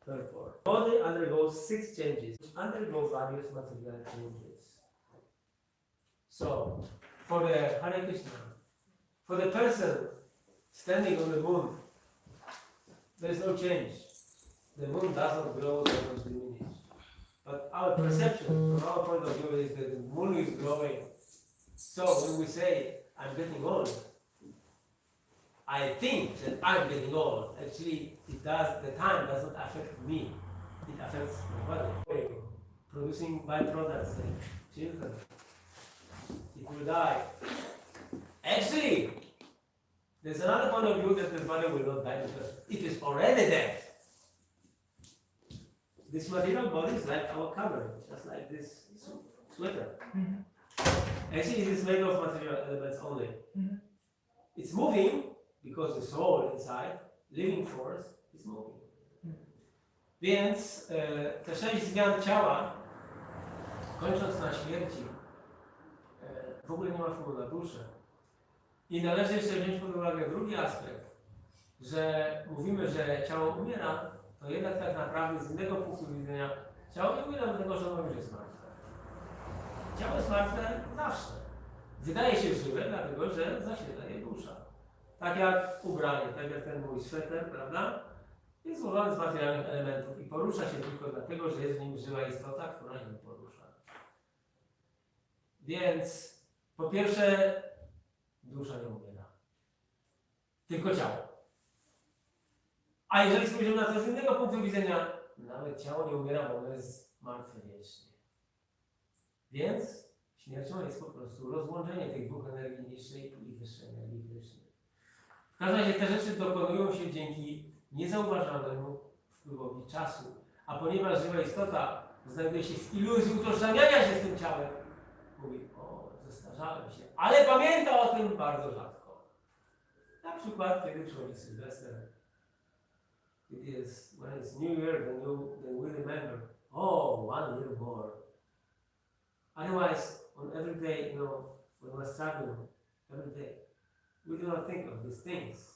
Therefore, body undergoes 6 changes, which undergo various material changes. So, for the Hare Krishna, for the person standing on the moon, there is no change. The moon doesn't grow, doesn't diminish. But our perception, from our point of view, is that the moon is growing. So when we say, I'm getting old, I think that I'm getting old. Actually, the time doesn't affect me. It affects my body. Producing byproducts like children. It will die. Actually, there's another point of view that the body will not die because it is already dead. This material body is like our cover, just like this sweater. Actually, it is made of material elements only. It's moving because the soul inside, living force, is moving. Więc te 6 zmian ciała, kończąc na śmierci, w ogóle nie ma wpływu na duszę. I należy jeszcze wziąć pod uwagę drugi aspekt, że mówimy, że ciało umiera, to jednak tak naprawdę z innego punktu widzenia ciało nie umiera dlatego, że ono już jest martwe. Ciało jest martwe zawsze. Wydaje się żywe, dlatego że zasieda je dusza. Tak jak ubranie, tak jak ten mój sweter, prawda? Jest złożony z materialnych elementów i porusza się tylko dlatego, że jest w nim żywa istota, która się porusza. Więc po pierwsze, dusza nie umiera. Tylko ciało. A jeżeli spojrzymy na to z innego punktu widzenia, nawet ciało nie umiera, bo ono jest martwe wiecznie. Więc śmiercią jest po prostu rozłączenie tych dwóch energii niższej i wyższej energii Kryszny. W każdym razie te rzeczy dokonują się dzięki niezauważalnemu wpływowi czasu. A ponieważ żywa istota znajduje się w iluzji utożsamiania się z tym ciałem, mówi, o, zestarzałem się, ale pamięta o tym bardzo rzadko. Na przykład, kiedy przychodzi Sylwester, when it's New Year, then we remember, oh, 1 year more. Otherwise, on every day, when we're struggling, every day, we do not think of these things.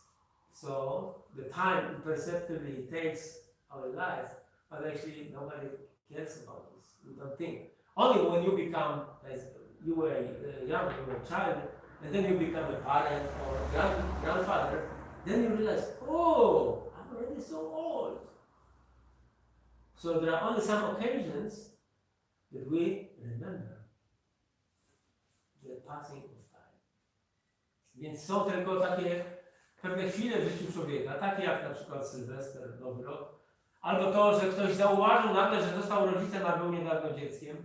So the time imperceptibly takes our lives, but actually nobody cares about this. We don't think. Only when you become, as you were young, you were a child, and then you become a parent or a grandfather, then you realize, oh, I'm already so old. So there are only some occasions that we remember the passing of time. Więc są tylko takie pewne chwile w życiu człowieka, takie jak na przykład Sylwester, Nowy Rok, albo to, że ktoś zauważył nagle, że został rodzicem, a był niedawno dzieckiem,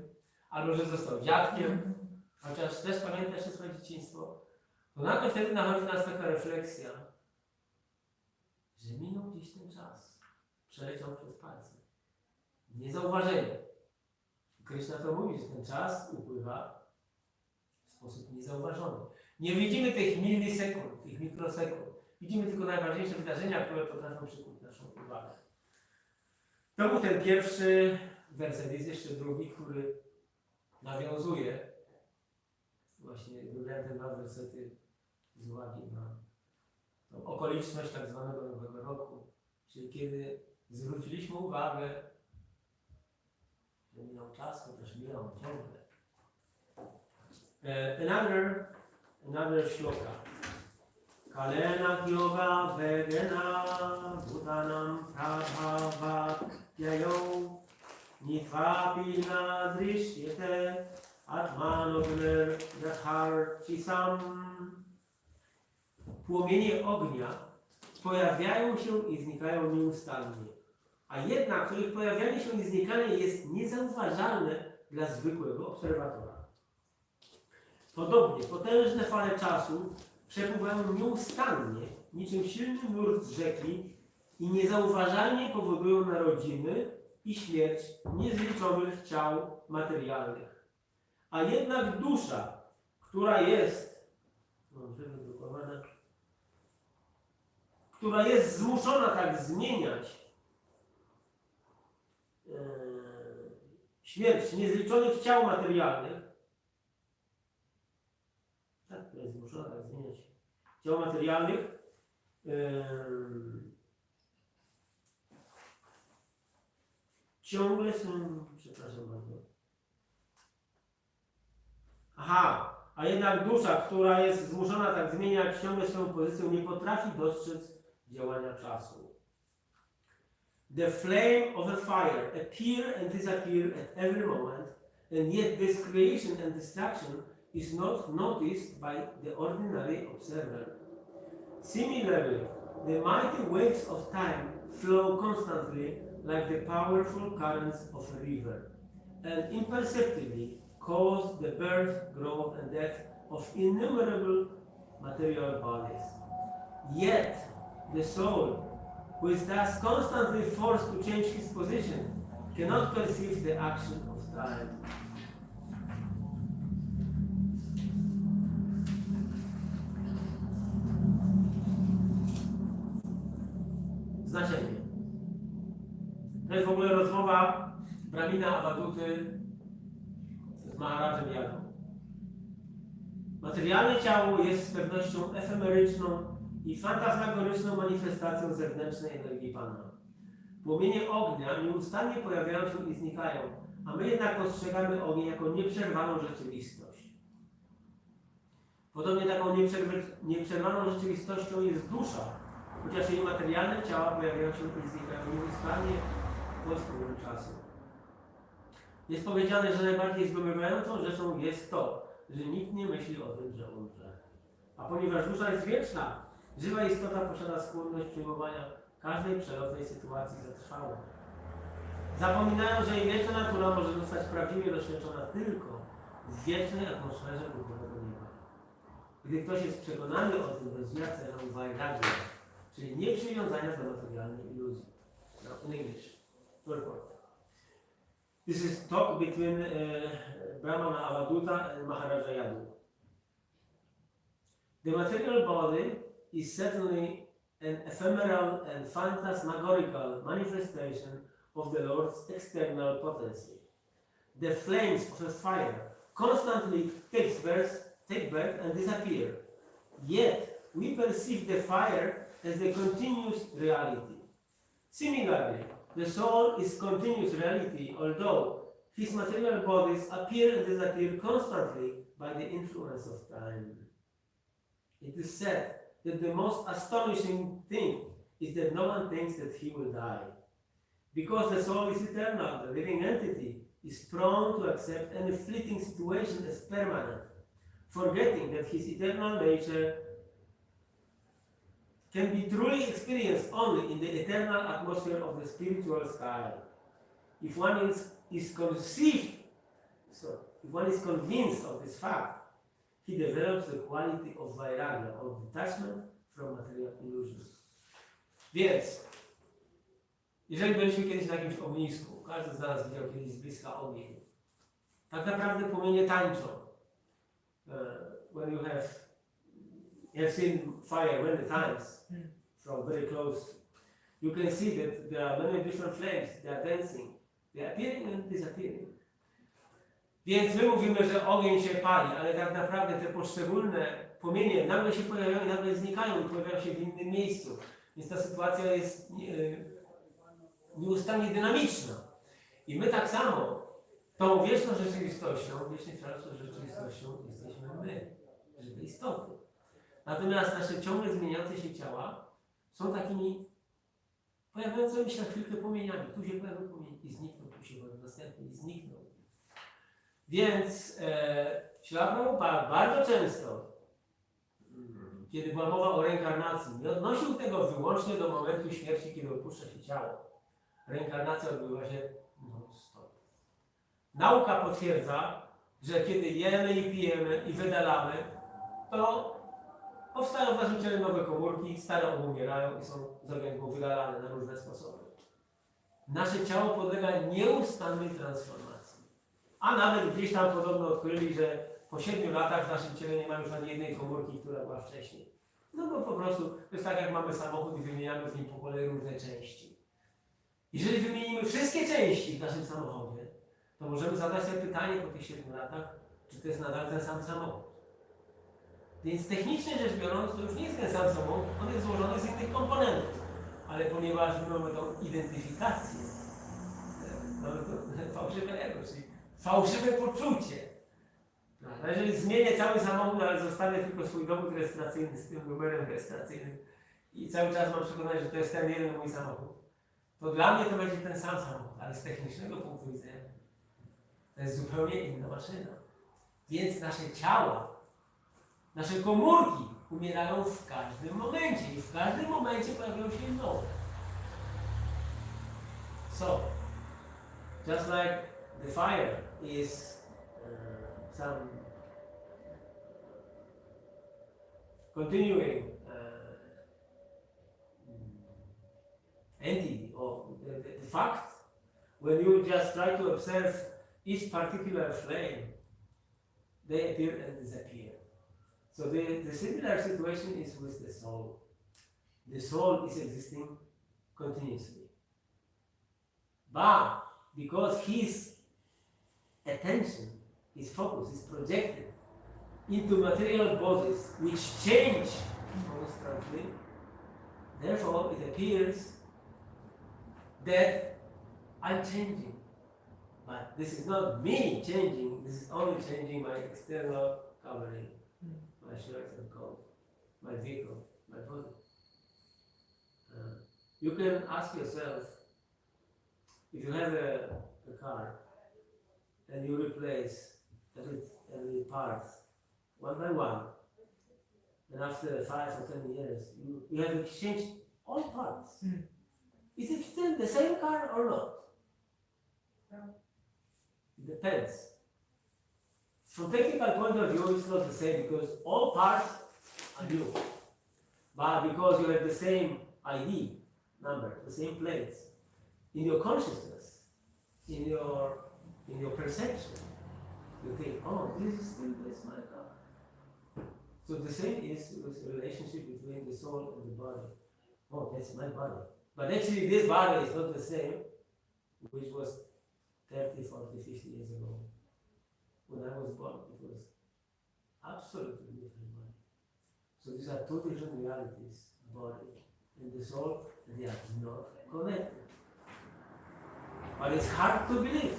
albo że został dziadkiem, chociaż też pamięta jeszcze swoje dzieciństwo, to nagle wtedy nachodzi nas taka refleksja, że minął gdzieś ten czas, przeleciał przez palce. Niezauważenie. Kryszna to mówi, że ten czas upływa w sposób niezauważony. Nie widzimy tych milisekund, tych mikrosekund. Widzimy tylko najważniejsze wydarzenia, które potrafią przykuć naszą uwagę. To był ten pierwszy werset. Jest jeszcze drugi, który nawiązuje. Właśnie wybrałem te 2 wersety z uwagi na tą okoliczność tak zwanego Nowego Roku. Czyli kiedy zwróciliśmy uwagę, że minął czas, chociaż minął ciągle. Another shloka. Kalena yoga vedena bhutanam prabhava yayo nitvapi nadrishyate atmanogner dharchisam. Płomienie ognia pojawiają się i znikają nieustannie, a jednak to ich pojawianie się i znikanie jest niezauważalne dla zwykłego obserwatora. Podobnie potężne fale czasu przepływają nieustannie, niczym silny nurt rzeki i niezauważalnie powodują narodziny i śmierć niezliczonych ciał materialnych. A jednak dusza, która jest zmuszona tak zmieniać śmierć niezliczonych ciał materialnych, która jest zmuszona tak zmieniać ciał materialnych, ciągle są, przepraszam bardzo. Aha, a jednak dusza, która jest zmuszona tak zmieniać ciągle swoją pozycję, nie potrafi dostrzec działania czasu. The flame of a fire appear and disappear at every moment, and yet this creation and destruction is not noticed by the ordinary observer. Similarly, the mighty waves of time flow constantly like the powerful currents of a river, and imperceptibly cause the birth, growth, and death of innumerable material bodies. Yet, the soul, who is thus constantly forced to change his position, cannot perceive the action of time. Znaczenie. To jest w ogóle rozmowa Brahmina Avaduty z Maharajem Jadą. Materialne ciało jest z pewnością efemeryczną i fantasmagoryczną manifestacją zewnętrznej energii Pana. Płomienie ognia nieustannie pojawiają się i znikają, a my jednak postrzegamy ogień jako nieprzerwaną rzeczywistość. Podobnie taką nieprzerwaną rzeczywistością jest dusza, chociaż jej materialne ciała pojawiają się i znikają nieustannie pod wpływem czasu. Jest powiedziane, że najbardziej zdumiewającą rzeczą jest to, że nikt nie myśli o tym, że umrze. A ponieważ dusza jest wieczna, żywa istota posiada skłonność przyjmowania każdej przelotnej sytuacji za trwałą. Zapominają, że jej wieczna natura może zostać prawdziwie doświadczona tylko w wiecznej atmosferze duchowego nieba. Gdy ktoś jest przekonany o tym rozwija cechę vairagya, czyli nieprzywiązania do materialnej iluzji. Now in English. Report. This is talk between Brahmana Avaduta and Maharaja Yadu. The material body is certainly an ephemeral and phantasmagorical manifestation of the Lord's external potency. The flames of a fire constantly take birth and disappear. Yet we perceive the fire as the continuous reality. Similarly, the soul is continuous reality, although his material bodies appear and disappear constantly by the influence of time. It is said that the most astonishing thing is that no one thinks that he will die. Because the soul is eternal, the living entity is prone to accept any fleeting situation as permanent, forgetting that his eternal nature can be truly experienced only in the eternal atmosphere of the spiritual sky. If one is convinced of this fact, he develops the quality of vairagya, or detachment from material illusions. Więc, jeżeli byliśmy kiedyś na jakimś ognisku, każdy z nas widział kiedyś z bliska ogień, tak naprawdę płomienie tańczą. When you have seen fire many times from very close, you can see that there are many different flames, they are dancing, they are appearing and disappearing. Więc my mówimy, że ogień się pali, ale tak naprawdę te poszczególne płomienie nagle się pojawiają i nagle znikają i pojawiają się w innym miejscu. Więc ta sytuacja jest nieustannie dynamiczna. I my tak samo tą wieczną rzeczywistością, wiecznie trwającą rzeczywistością jesteśmy my, żywe istoty. Natomiast nasze ciągle zmieniające się ciała są takimi pojawiającymi się na chwilkę płomieniami. Tu się pojawił płomień i zniknął, tu się pojawił następny i zniknął. Więc Śrila Prabhupada bardzo często, kiedy była mowa o reinkarnacji, nie odnosił tego wyłącznie do momentu śmierci, kiedy opuszcza się ciało. Reinkarnacja odbywa się non-stop. Nauka potwierdza, że kiedy jemy i pijemy i wydalamy, to powstają w naszym ciele nowe komórki, stare obumierają i są z organizmu wydalane na różne sposoby. Nasze ciało podlega nieustannej transformacji. A nawet gdzieś tam podobno odkryli, że po 7 latach w naszym ciele nie ma już ani jednej komórki, która była wcześniej. No bo po prostu to jest tak, jak mamy samochód i wymieniamy w nim po kolei różne części. Jeżeli wymienimy wszystkie części w naszym samochodzie, to możemy zadać sobie pytanie po tych 7 latach, czy to jest nadal ten sam samochód. Więc technicznie rzecz biorąc, to już nie jest ten sam samochód, on jest złożony z innych komponentów. Ale ponieważ my mamy tą identyfikację, Mamy to fałszywe ego, czyli fałszywe poczucie. Prawda? Jeżeli zmienię cały samochód, ale zostawię tylko swój dowód rejestracyjny z tym numerem rejestracyjnym i cały czas mam przekonanie, że to jest ten jeden mój samochód, to dla mnie to będzie ten sam samochód, ale z technicznego punktu widzenia to jest zupełnie inna maszyna. Więc nasze ciała, nasze komórki umierają w każdym momencie i w każdym momencie pojawiają się nowe. So, just like the fire is some continuing entity or the fact, when you just try to observe each particular flame, they appear and disappear. So the similar situation is with the soul. The soul is existing continuously. But because his attention, his focus is projected into material bodies which change constantly, therefore it appears that I'm changing. But this is not me changing, this is only changing my external covering, my shirt and coat, my vehicle, my body. You can ask yourself, if you have a car and you replace every part one by one, and after 5 or 10 years, you have exchanged all parts. Is it still the same car or not? No. It depends. From technical point of view, it's not the same because all parts are new. But because you have the same ID number, the same plates, in your consciousness, in your perception, you think, oh, this is still my car. So the same is with the relationship between the soul and the body. Oh, that's my body. But actually this body is not the same, which was 30, 40, 50 years ago. When I was born, it was absolutely different body. So these are two different realities, body and the soul, and they are not connected. But it's hard to believe.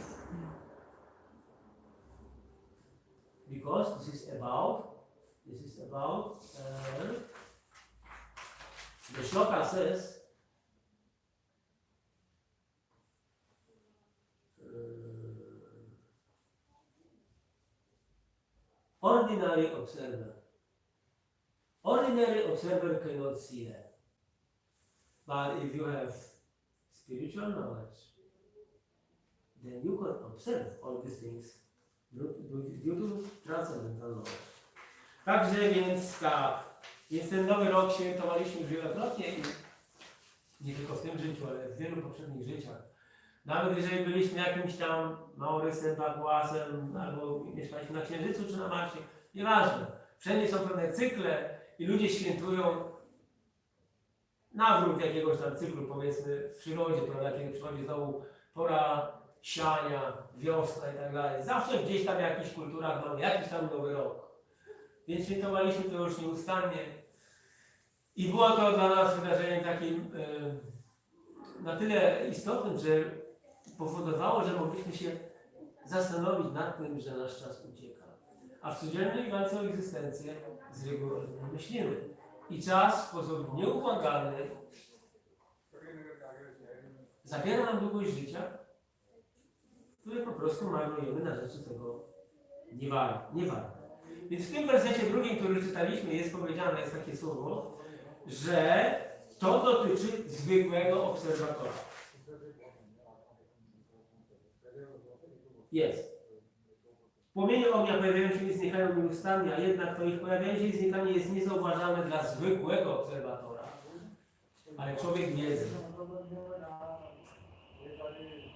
Because this is about the shloka says, ordinary observer. Ordinary observer cannot see that. But if you have spiritual knowledge, then you can observe all these things due to transcendental knowledge. Także więc ten nowy rok świętowaliśmy już wielokrotnie i nie tylko w tym życiu, ale w wielu poprzednich życiach. Nawet jeżeli byliśmy jakimś tam Maurysem, Papuasem, albo mieszkaliśmy na Księżycu czy na Marsie, nieważne. Wszędzie są pewne cykle i ludzie świętują nawrót jakiegoś tam cyklu, powiedzmy w przyrodzie, prawda, kiedy przychodzi znowu pora siania, wiosna i tak dalej. Zawsze gdzieś tam w jakichś kulturach mamy jakiś tam nowy rok. Więc świętowaliśmy to już nieustannie i było to dla nas wydarzeniem takim na tyle istotnym, że powodowało, że mogliśmy się zastanowić nad tym, że nasz czas ucieka. A w codziennej walce o egzystencję z reguły myślimy. I czas w sposób nieubłagany zabiera nam długość życia, które po prostu marnujemy na rzeczy tego nie warte. Więc w tym wersecie drugim, który czytaliśmy, jest powiedziane, jest takie słowo, że to dotyczy zwykłego obserwatora. Jest. Płomienie ognia pojawiają się i znikają nieustannie, a jednak to ich pojawianie się i znikanie jest niezauważalne dla zwykłego obserwatora. Ale człowiek wiedzy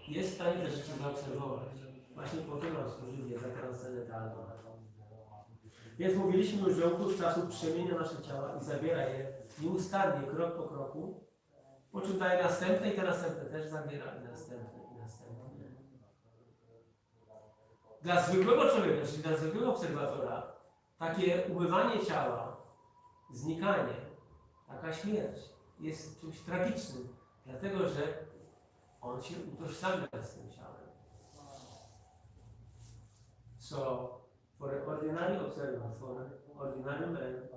jest w stanie te rzeczy zaobserwować. Właśnie po to nam służy wiedza transcendentalna. Więc mówiliśmy już, że upływ czasu przemienia nasze ciała i zabiera je nieustannie, krok po kroku, po czym daje następne i te następne też zabiera i następne i następne. Dla zwykłego człowieka, czyli dla zwykłego obserwatora, takie ubywanie ciała, znikanie, taka śmierć jest czymś tragicznym, dlatego że on się utożsamia z tym ciałem. So, for an ordinary observer, for an ordinary man,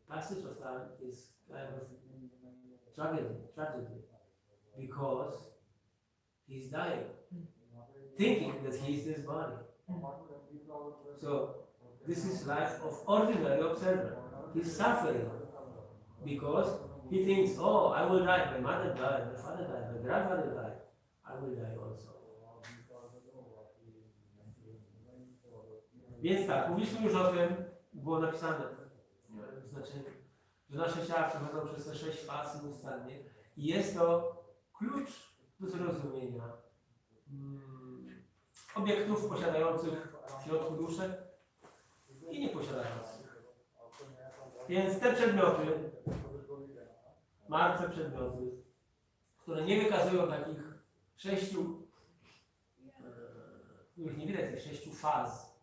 passage of time is kind of tragedy, because he's dying, thinking that he is this body. So, this is life of ordinary observer. He's suffering because he thinks, oh, I will die, my mother died, my father died, my grandfather died, I will die also. Więc tak, mówiliśmy już o tym, było napisane, znaczy, że nasze ciała przechodzą przez te 6 faz nieustannie i jest to klucz do zrozumienia obiektów posiadających w środku duszę i nieposiadających. Więc te przedmioty, martwe przedmioty, które nie wykazują takich 6, nie widać tych 6 faz.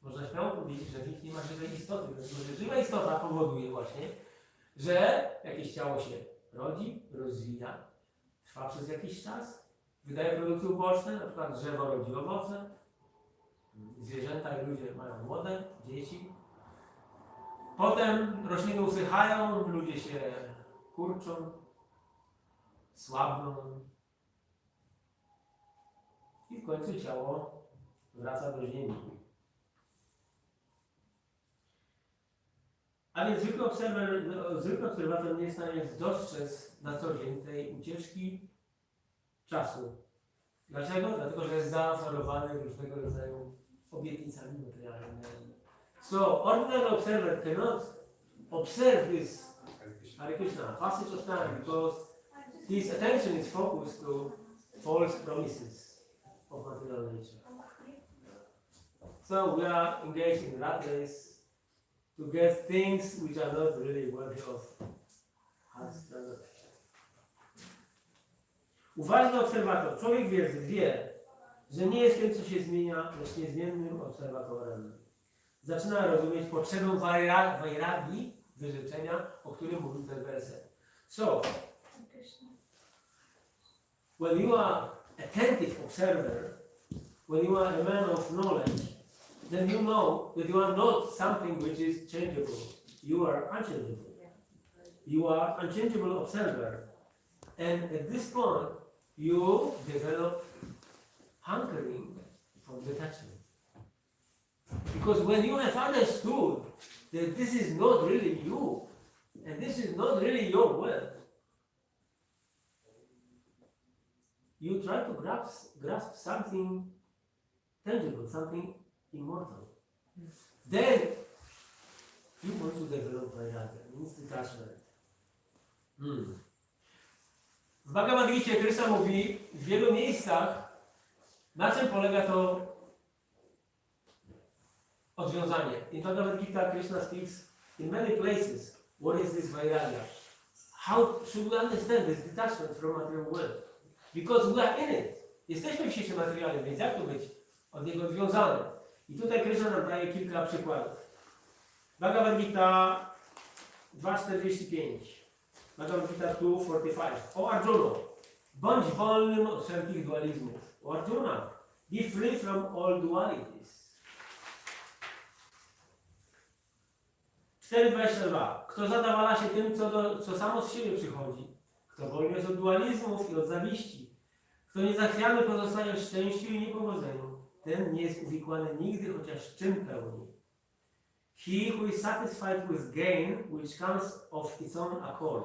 Można śmiało powiedzieć, że w nich nie ma żywej istoty, dlatego że żywa istota powoduje właśnie, że jakieś ciało się rodzi, rozwija, trwa przez jakiś czas, wydaje produkty uboczne, na przykład drzewo rodzi owoce, zwierzęta i ludzie mają młode, dzieci. Potem rośliny usychają, ludzie się kurczą, słabną i w końcu ciało wraca do ziemi. A więc zwykły obserwator nie jest w stanie dostrzec na co dzień tej ucieczki czasu. Dlaczego? Dlatego, że jest zaaferowany różnego rodzaju obietnicami materialnymi. So, ordinary observer cannot observe this Hare Krishna passage of time because his attention is focused to false promises of material nature. So we are engaged in rat race to get things which are not really worthy of hard struggle. Uważny obserwator, człowiek wie, że nie jest tym, co się zmienia, lecz niezmiennym obserwatorem. Zaczyna rozumieć potrzebę vairagi, wyrzeczenia, o którym mówił ten werset. So, when you are attentive observer, when you are a man of knowledge, then you know that you are not something which is changeable. You are unchangeable. You are unchangeable observer. And at this point, you develop hankering from detachment. Because when you have understood that this is not really you, and this is not really your will, you try to grasp something tangible, something immortal. Then you want to develop vairagya, means detachment. W Bhagavad Gita Krishna mówi w wielu miejscach, na czym polega to odwiązanie. In Bhagavad Gita Krishna speaks in many places what is this vairagya. How should we understand this detachment from material world? Because we are in it. Jesteśmy w świecie materialnym, więc jak to być od niego odwiązane? I tutaj Krishna nam daje kilka przykładów. Bhagavad Gita 2.45. Bhagavad Gita 2.45. O Arjuna, bądź wolnym od wszelkich dualizmów. O Arjuna, be free from all dualities. 4.22. Kto zadawala się tym, co samo z siebie przychodzi. Kto wolny jest od dualizmów i od zawiści. Kto niezachwiany pozostaje w szczęściu i niepowodzeniu. Ten nie jest uwikłany nigdy, chociaż czym pełni. He who is satisfied with gain, which comes of its own accord,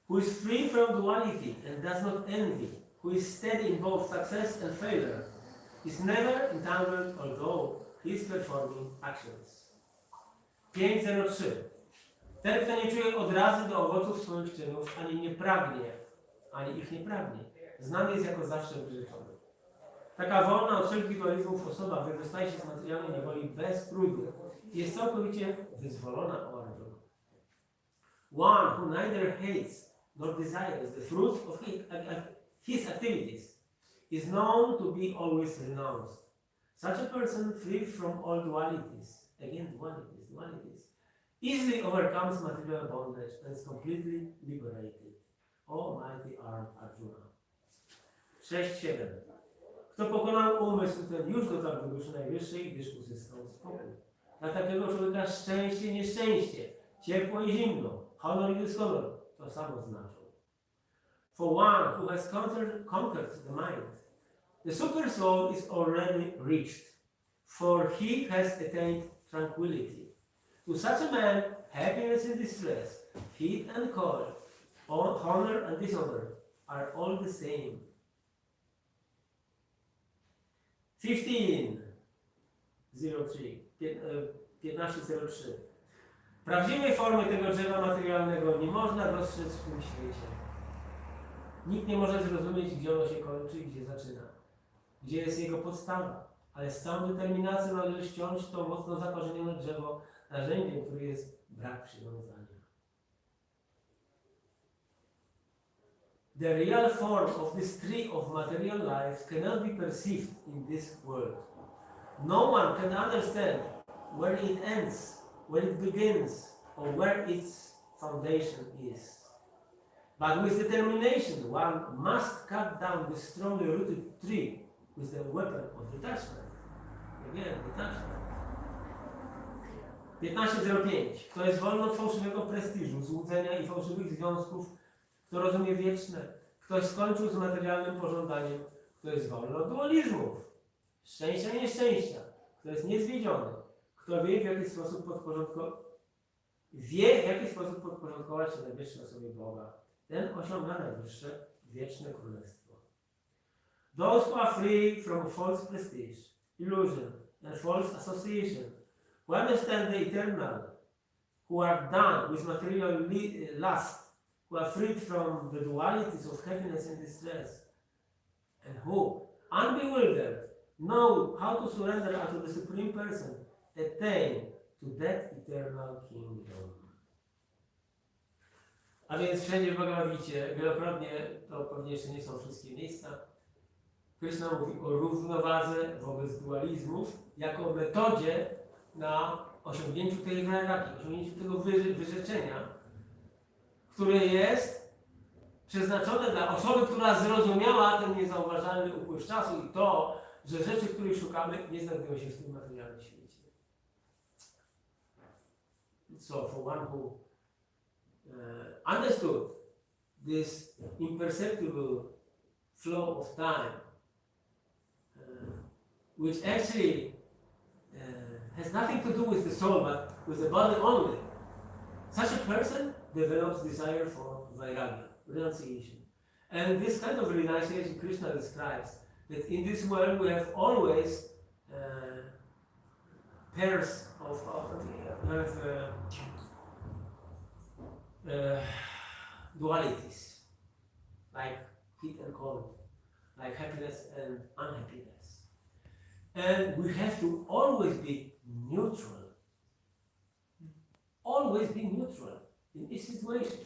who is free from duality and does not envy, who is steady in both success and failure, is never entangled although he is performing actions. 5.03. Ten, kto nie czuje odrazy do owoców swoich czynów, ani ich nie pragnie, znany jest jako zawsze wyrzeczony. Taka wolna od wszelkich dualizmów osoba wydostaje się z materialnej niewoli bez trudu i jest całkowicie wyzwolona od Arjuna. One who neither hates nor desires the fruits of his activities is known to be always renounced. Such a person, free from all dualities, again dualities, easily overcomes material bondage and is completely liberated. almighty arm Arjuna. 6-7. Kto pokonał umysł, ten już dotarł do duszy najwyższej, gdyż uzyskał spokój. Dla takiego człowieka szczęście i nieszczęście, ciepło i zimno, honor i dyskonor to samo znaczą. For one who has conquered the mind, the super soul is already reached, for he has attained tranquility. To such a man, happiness and distress, heat and cold, honor and dishonor are all the same. 15:03. Prawdziwej formy tego drzewa materialnego nie można dostrzec w tym świecie. Nikt nie może zrozumieć, gdzie ono się kończy i gdzie zaczyna. Gdzie jest jego podstawa. Ale z całą determinacją należy ściąć to mocno zakorzenione drzewo narzędziem, który jest brak przywiązania. The real form of this tree of material life cannot be perceived in this world. No one can understand where it ends, where it begins, or where its foundation is. But with determination, one must cut down this strongly rooted tree with the weapon of detachment. Again, detachment. 15:05. Kto jest wolny od fałszywego prestiżu, złudzenia i fałszywych związków, kto rozumie wieczne, ktoś skończył z materialnym pożądaniem, kto jest wolny od dualizmów, szczęścia i nieszczęścia, kto jest niezwiedziony, kto wie, w jaki sposób podporządkować się najwyższej osobie Boga, ten osiąga najwyższe, wieczne królestwo. Those who are free from false prestige, illusion and false association, who understand the eternal, who are done with material lust, who are freed from the dualities of happiness and distress, and who, unbewildered, know how to surrender unto the Supreme Person, attain to that eternal kingdom. A więc wszędzie w Bhagavad Gita, wielokrotnie, to pewnie jeszcze nie są wszystkie miejsca, Krishna mówi o równowadze wobec dualizmów jako metodzie na osiągnięciu tej hierarchii, osiągnięciu tego wyrzeczenia, które jest przeznaczone dla osoby, która zrozumiała ten niezauważalny upływ czasu i to, że rzeczy, których szukamy, nie znajdują się w tym materialnym świecie. So for one who understood this imperceptible flow of time, which actually has nothing to do with the soul, but with the body only, such a person develops desire for vairagya, renunciation. And this kind of renunciation Krishna describes that in this world we have always pairs of dualities, like heat and cold, like happiness and unhappiness. And we have to always be neutral. Always be neutral in each situation.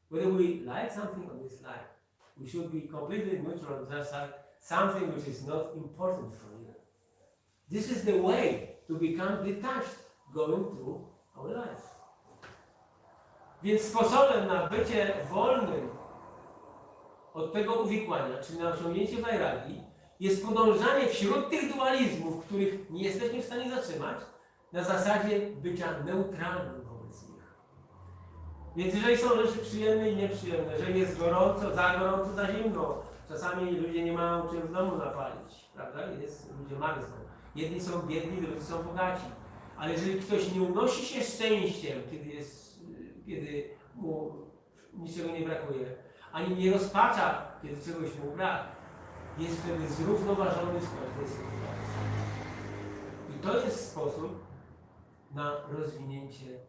Whether we like something or dislike, we should be completely neutral, just like something which is not important for you. This is the way to become detached going through our life. Więc sposobem na bycie wolnym od tego uwikłania, czyli na osiągnięcie vairagi, jest podążanie wśród tych dualizmów, których nie jesteśmy w stanie zatrzymać, na zasadzie bycia neutralnym wobec nich. Więc jeżeli są rzeczy przyjemne i nieprzyjemne, jeżeli jest gorąco, za zimno, czasami ludzie nie mają czym w domu napalić, prawda? Ludzie marzną. Jedni są biedni, drudzy są bogaci. Ale jeżeli ktoś nie unosi się szczęściem, kiedy mu niczego nie brakuje, ani nie rozpacza, kiedy czegoś mu brak, jest wtedy zrównoważony w każdej sytuacji. I to jest sposób na rozwinięcie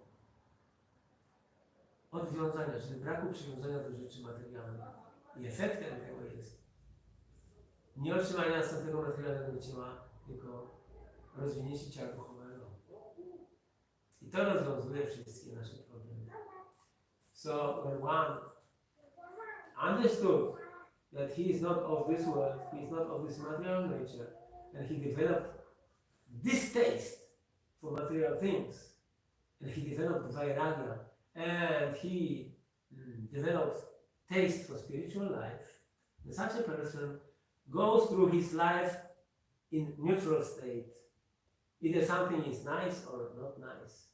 odwiązania, czyli braku przywiązania do rzeczy materialnych. I efektem tego jest nie otrzymanie następnego materialnego ciała, tylko rozwinięcie ciała duchowego. I to rozwiązuje wszystkie nasze problemy. So when one understood that he is not of this world, he is not of this material nature, and he developed distaste for material things, and he developed vairagya, and he developed taste for spiritual life, then such a person goes through his life in neutral state. Either something is nice or not nice,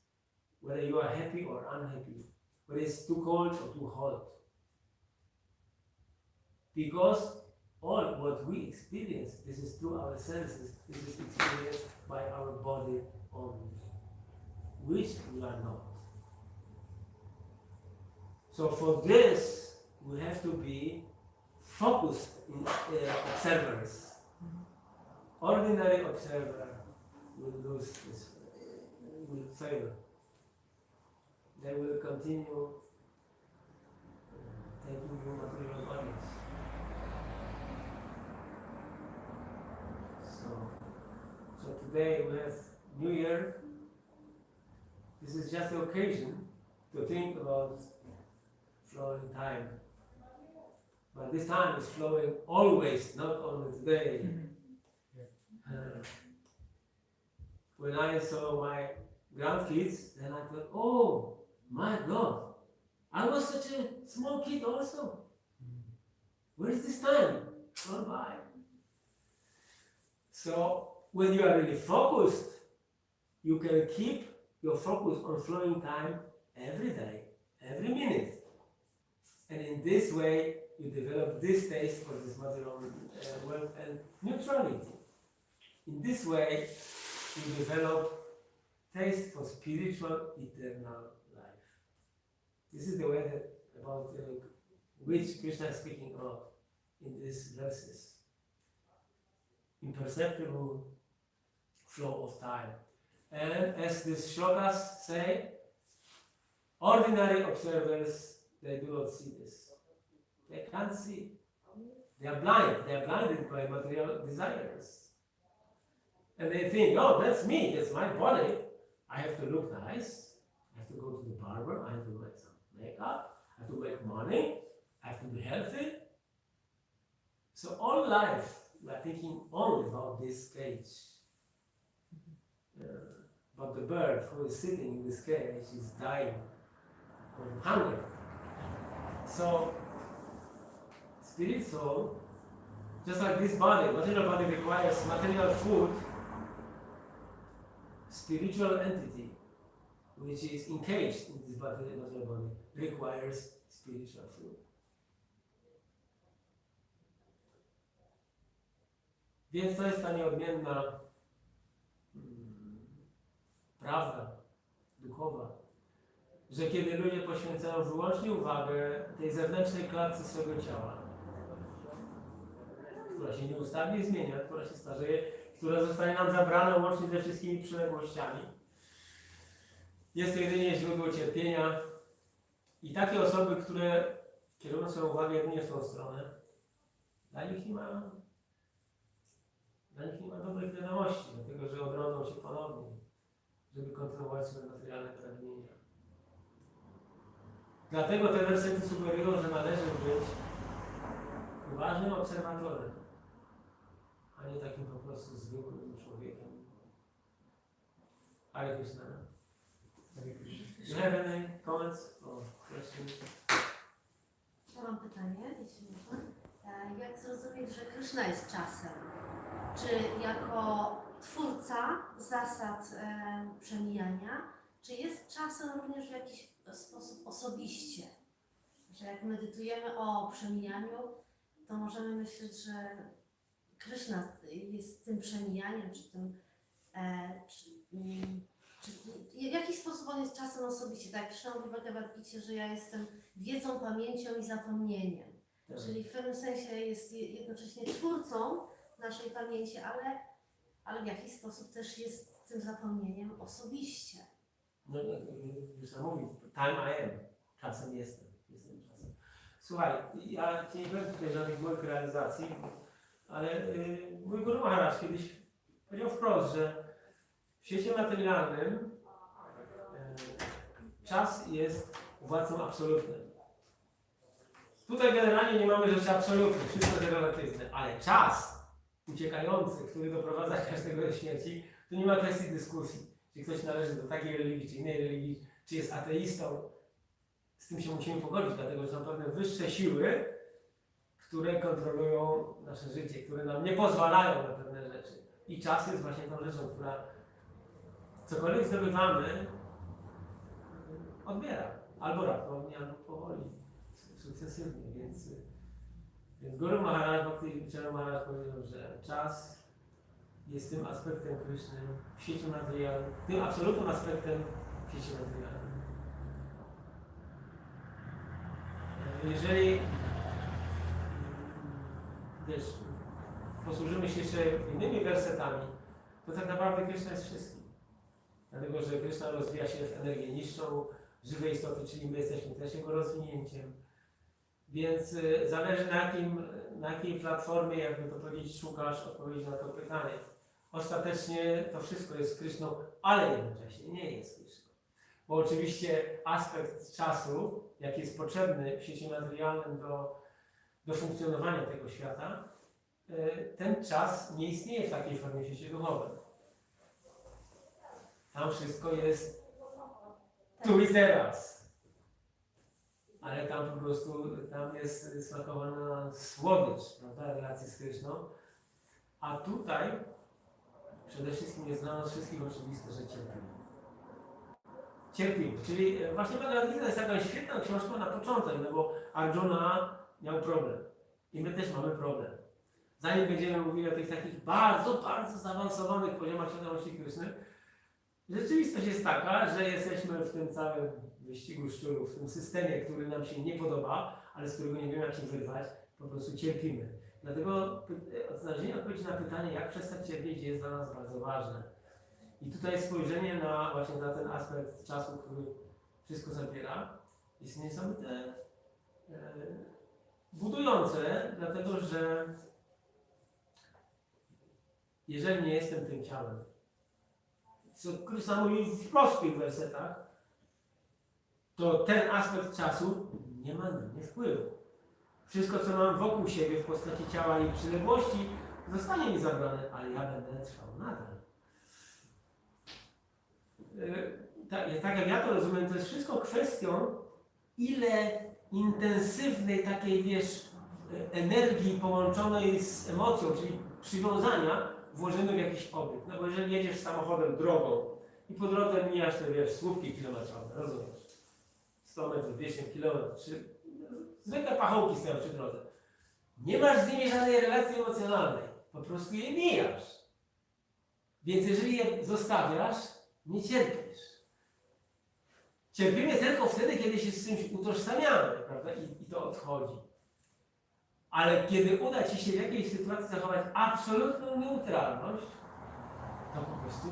whether you are happy or unhappy, whether it's too cold or too hot. Because all what we experience, this is through our senses, this is experienced by our body only, which we are not. So for this, we have to be focused in observers. Ordinary observer will lose this, will fail. They will continue taking new material bodies. So today we have New Year. This is just the occasion to think about flowing time. But this time is flowing always, not only today. When I saw my grandkids, then I thought, oh my God, I was such a small kid also. Where is this time gone by? So when you are really focused, you can keep your focus on flowing time every day, every minute. And in this way, you develop this taste for this material wealth and neutrality. In this way, you develop taste for spiritual eternal life. This is the way that about which Krishna is speaking about in these verses. Imperceptible flow of time. And as these shlokas say, ordinary observers, they do not see this. They can't see. They are blind. They are blinded by material desires. And they think, oh, that's me, that's my body. I have to look nice. I have to go to the barber. I have to make some makeup. I have to make money. I have to be healthy. So all life, we are thinking only about this cage. But the bird who is sitting in this cage is dying of hunger. So, spirit soul, just like this body, material body requires material food, spiritual entity, which is encaged in this material body, requires spiritual food. Więc to jest ta nieodmienna prawda duchowa, że kiedy ludzie poświęcają wyłącznie uwagę tej zewnętrznej klatce swego ciała, która się nieustannie zmienia, która się starzeje, która zostanie nam zabrana łącznie ze wszystkimi przyległościami, jest to jedynie źródło cierpienia i takie osoby, które kierują swoją uwagę jedynie w tą stronę, dla nich nie ma dobrych wiadomości, dlatego że odrodzą się ponownie, żeby kontynuować swoje materialne pragnienia. Dlatego te wersety sugerują, że należy być uważnym obserwatorem, a nie takim po prostu zwykłym człowiekiem. Hare Krishna. Do you have any comments or questions? Ja mam pytanie, jeśli można. Jak zrozumieć, że Krishna jest czasem? Czy jako twórca zasad przemijania, czy jest czasem również w jakiś sposób osobiście? Że jak medytujemy o przemijaniu, to możemy myśleć, że Krishna jest tym przemijaniem, czy tym, w jaki sposób on jest czasem osobiście? Tak jak Krishna mówi w Bhagavad Gita, że ja jestem wiedzą, pamięcią i zapomnieniem. Czyli w pewnym sensie jest jednocześnie twórcą naszej pamięci, ale w jakiś sposób też jest tym zapomnieniem osobiście. No, już mówi, time I am, czasem jestem czasem. Słuchaj, ja nie byłem tutaj żadnych moich realizacji, ale mój Guru Maharaj kiedyś powiedział wprost, że w świecie materialnym czas jest władcą absolutnym. Tutaj generalnie nie mamy rzeczy absolutnych, wszystko jest relatywne, ale czas uciekający, który doprowadza każdego do śmierci, to nie ma kwestii dyskusji, czy ktoś należy do takiej religii, czy innej religii, czy jest ateistą. z tym się musimy pogodzić, dlatego że są pewne wyższe siły, które kontrolują nasze życie, które nam nie pozwalają na pewne rzeczy. I czas jest właśnie tą rzeczą, która cokolwiek zdobywamy, odbiera. Albo raptownie, albo powoli, sukcesywnie. Więc Guru Maharaj, Bhakti Maharaj powiedział, że czas jest tym aspektem Kryszny w świecie materialnym, tym absolutnym aspektem w świecie materialnym. Jeżeli też posłużymy się jeszcze innymi wersetami, to tak naprawdę Kryszna jest wszystkim. Dlatego, że Kryszna rozwija się w energię niższą, żywe istoty, czyli my jesteśmy też jego rozwinięciem. Więc zależy na jakiej platformie, jakby to powiedzieć, szukasz odpowiedzi na to pytanie. Ostatecznie to wszystko jest Kryszną, ale jednocześnie nie jest Kryszną. Bo oczywiście aspekt czasu, jaki jest potrzebny w świecie materialnym do funkcjonowania tego świata, ten czas nie istnieje w takiej formie w świecie duchowym. Tam wszystko jest tu i teraz. Ale tam po prostu, tam jest smakowana słodycz, prawda, relacji z Kryszną. A tutaj przede wszystkim jest dla nas wszystkich oczywiste, że cierpimy. Cierpimy, czyli właśnie Bhagavad Gita jest taką świetną książką na początek, no bo Arjuna miał problem. I my też mamy problem. Zanim będziemy mówili o tych takich bardzo, bardzo zaawansowanych poziomach świadomości Kryszny, rzeczywistość jest taka, że jesteśmy w tym całym wyścigu szczurów, w tym systemie, który nam się nie podoba, ale z którego nie wiemy, jak się wyrwać, po prostu cierpimy. Dlatego znalezienie odpowiedzi na pytanie, jak przestać cierpieć, jest dla nas bardzo ważne. I tutaj spojrzenie właśnie na ten aspekt czasu, który wszystko zabiera, jest niesamowite budujące, dlatego że jeżeli nie jestem tym ciałem, co Kryszna mówi w prostych wersetach, to ten aspekt czasu nie ma na mnie wpływu. Wszystko, co mam wokół siebie w postaci ciała i przyległości, zostanie mi zabrane, ale ja będę trwał nadal. Tak jak ja to rozumiem, to jest wszystko kwestią, ile intensywnej takiej, wiesz, energii połączonej z emocją, czyli przywiązania, włożymy w jakiś obiekt. No bo jeżeli jedziesz samochodem drogą i po drodze mijasz te, wiesz, słupki kilometrowe, rozumiesz? 100 metrów, 200 kilometrów, czy zwykle pachołki stoją przy drodze. Nie masz z nimi żadnej relacji emocjonalnej, po prostu je mijasz. Więc jeżeli je zostawiasz, nie cierpisz. Cierpimy tylko wtedy, kiedy się z czymś utożsamiamy, prawda? I to odchodzi. Ale kiedy uda Ci się w jakiejś sytuacji zachować absolutną neutralność, to po prostu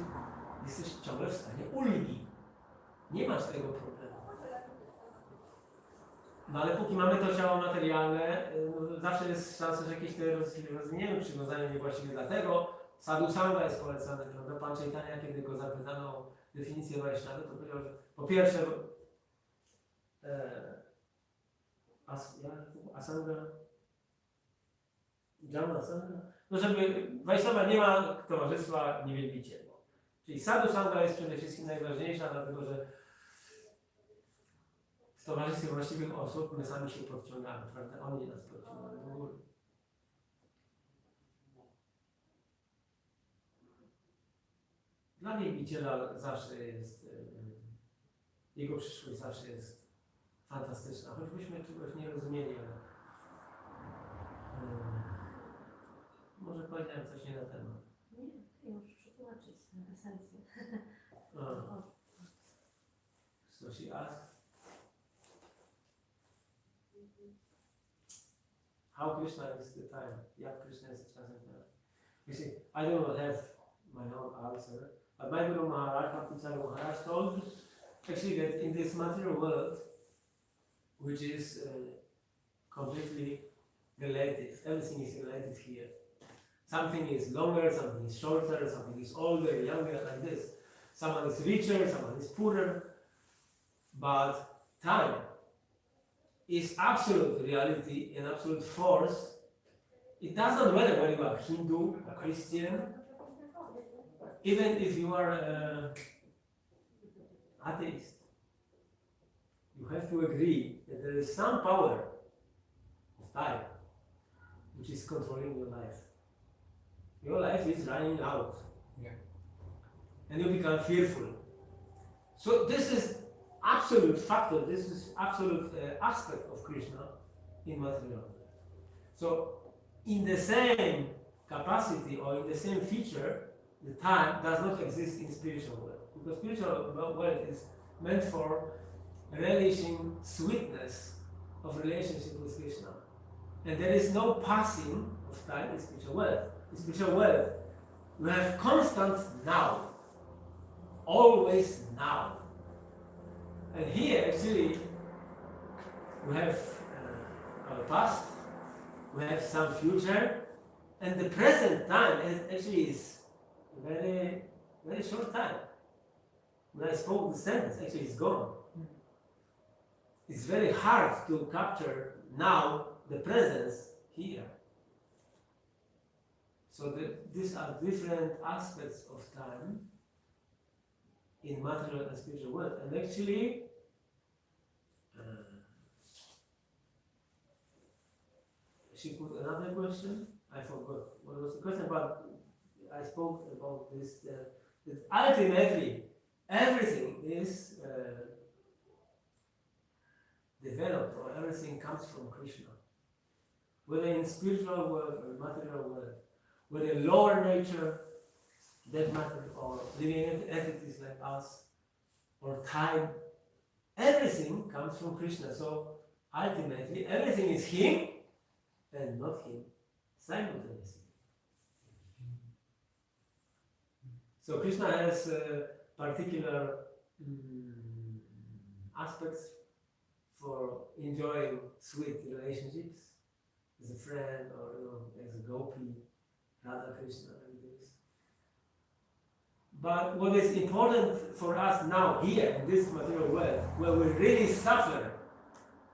jesteś ciągle w stanie ulgi. Nie masz tego problemu. No ale póki mamy to ciało materialne, no, zawsze jest szansa, że jakieś te rozwiniemy przywiązanie niewłaściwie. Dlatego sadhu sangha jest polecany, prawda? Pan Chaitanya, kiedy go zapytano o definicję Vaishnavy, to powiedział, że po pierwsze asanga, dżana sangha, no żeby Vaishnava nie ma towarzystwa niewielbicieli. Czyli sadhu sangha jest przede wszystkim najważniejsza, dlatego że w towarzystwie właściwych osób my sami się podciągamy, prawda? Oni nas podciągają do góry. Dla wielbiciela zawsze jest, jego przyszłość zawsze jest fantastyczna, choćbyśmy czegoś nie rozumieli, ale może powiedziałem coś nie na temat. Nie, ty już przetłumaczyć esencję. So she asked, how Krishna is the time? Jak Krishna is the czasem time? You see, I do not have my own answer, but my Guru Maharaj, Bhakti Maharaj told actually that in this material world, which is completely relative, everything is relative here. Something is longer, something is shorter, something is older, younger, like this. Someone is richer, someone is poorer, but time is absolute reality and absolute force. It doesn't matter whether you are Hindu, a Christian, even if you are atheist. you have to agree that there is some power of time which is controlling your life. Your life is running out. Yeah. And you become fearful. So this is absolute factor, this is absolute aspect of Krishna in material world. So in the same capacity or in the same feature, the time does not exist in spiritual world. Because spiritual world is meant for relishing sweetness of relationship with Krishna. And there is no passing of time in spiritual world. In spiritual world, we have constant now. Always now. And here actually we have our past, we have some future, and the present time actually is very, very short time. When I spoke the sentence, actually it's gone. It's very hard to capture now the presence here. So these are different aspects of time in material and spiritual world. And actually, she put another question. I forgot what was the question, but I spoke about this. That ultimately, everything is developed, or everything comes from Krishna. Whether in spiritual world or material world, whether lower nature, that matter, or living entities like us, or time, everything comes from Krishna. So ultimately, everything is Him and not Him simultaneously. So Krishna has particular aspects for enjoying sweet relationships as a friend, or as a gopi, Radha Krishna, like this. But what is important for us now, here in this material world, where we really suffer,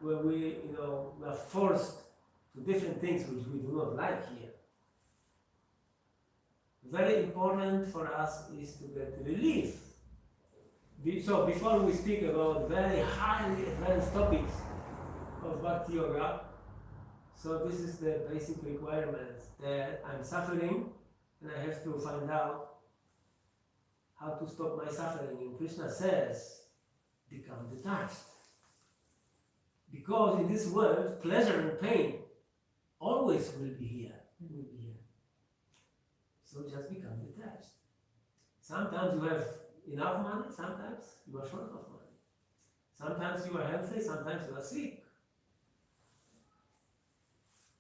where we are forced to different things which we do not like here. Very important for us is to get relief. So before we speak about very highly advanced topics of Bhakti Yoga, so this is the basic requirements, that I'm suffering and I have to find out how to stop my suffering. And Krishna says, become detached. Because in this world, pleasure and pain always will be here. So just become detached. Sometimes you have enough money, sometimes you are short of money. Sometimes you are healthy, sometimes you are sick.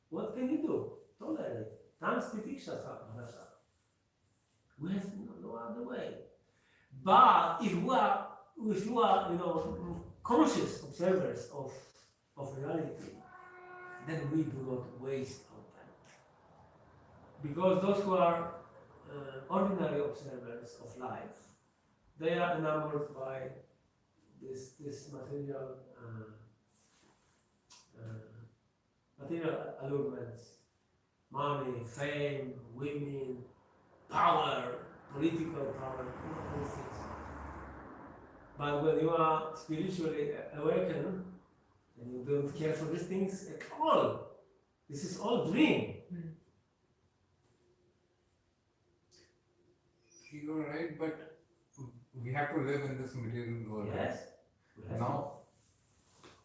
What can you do? Tolerate. We have no other way. But if you are conscious observers of reality, then we do not waste our time. Because those who are ordinary observers of life, they are enamored by this material allurements, money, fame, women, power, political power, all these things. But when you are spiritually awakened, and you don't care for these things at all, this is all dream. You're right, but we have to live in this material world. Yes. Now,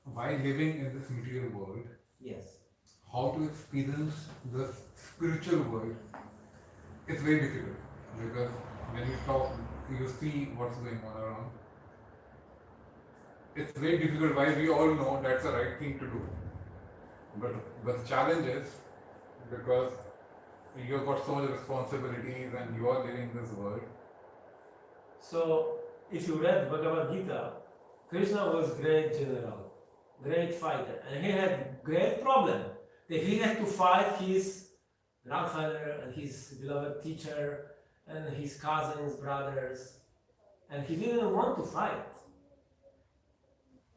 while living in this material world, Yes. how to experience the spiritual world is very difficult, because when you talk, you see what's going on around. It's very difficult. While we all know that's the right thing to do, but the challenge is because you've got so many responsibilities and you are living this world. So, if you read Bhagavad Gita, Krishna was great general, great fighter, and he had great problem that he had to fight his grandfather and his beloved teacher and his cousins, brothers, and he didn't want to fight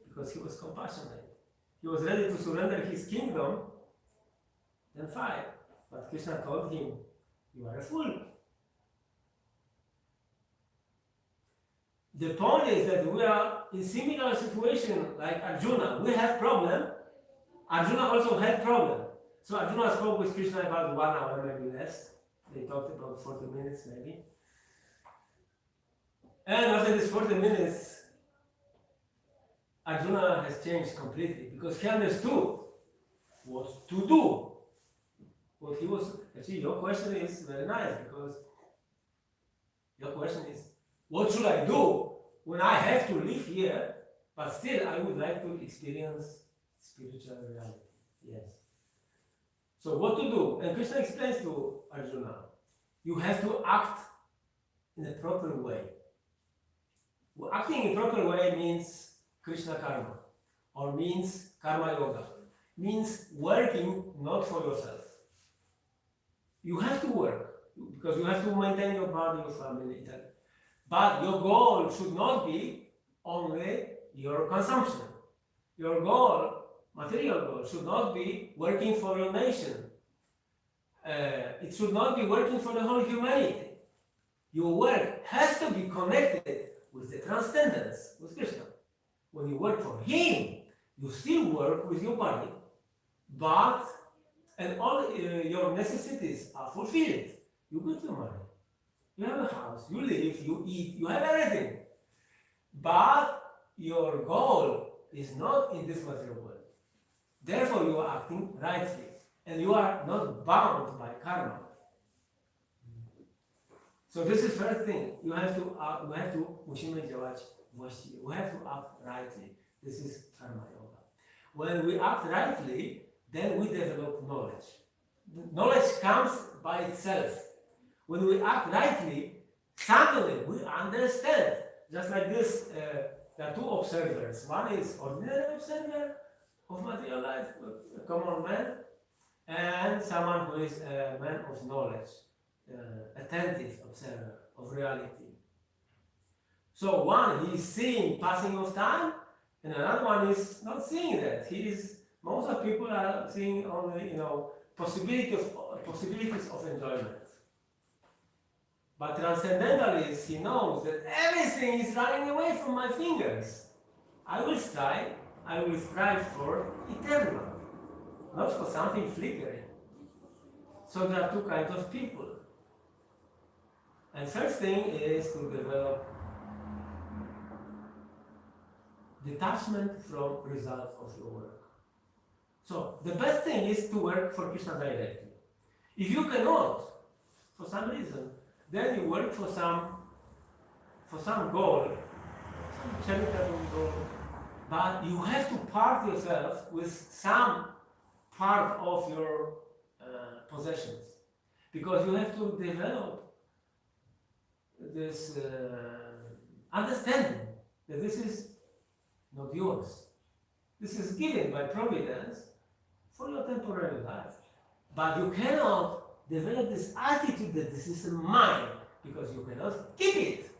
because he was compassionate. He was ready to surrender his kingdom and fight. But Krishna told him, you are a fool. The point is that we are in similar situation like Arjuna. We have problem. Arjuna also had problem. So Arjuna spoke with Krishna about 1 hour, maybe less. They talked about 40 minutes, maybe. And after this 40 minutes, Arjuna has changed completely because he understood what to do. What he was actually, your question is very nice because your question is, what should I do when I have to live here, but still I would like to experience spiritual reality? Yes. So what to do? And Krishna explains to Arjuna, you have to act in a proper way. Well, acting in a proper way means Krishna karma, or means karma yoga, means working not for yourself. You have to work, because you have to maintain your body, your family, but your goal should not be only your consumption. Your goal, material goal, should not be working for your nation. It should not be working for the whole humanity. Your work has to be connected with the transcendence, with Krishna. When you work for Him, you still work with your body, but and all your necessities are fulfilled. You get your money, you have a house, you live, you eat, you have everything. But your goal is not in this material world. Therefore, you are acting rightly, and you are not bound by karma. So this is first thing. Musimy działać właściwie. We have to act rightly. This is karma yoga. When we act rightly, then we develop knowledge. Knowledge comes by itself. When we act rightly, suddenly we understand. Just like this, there are two observers. One is ordinary observer of material life, a common man, and someone who is a man of knowledge, attentive observer of reality. So one, he is seeing passing of time, and another one is not seeing that. Most of people are seeing only, possibilities of enjoyment. But transcendentalist, he knows that everything is running away from my fingers. I will strive for eternal, not for something flickering. So there are two kinds of people. And first thing is to develop detachment from result of your work. So the best thing is to work for Krishna directly. If you cannot, for some reason, then you work for some goal, some charitable goal, but you have to part yourself with some part of your possessions, because you have to develop this understanding that this is not yours. This is given by providence for your temporary life. But you cannot develop this attitude that this is mine, because you cannot keep it.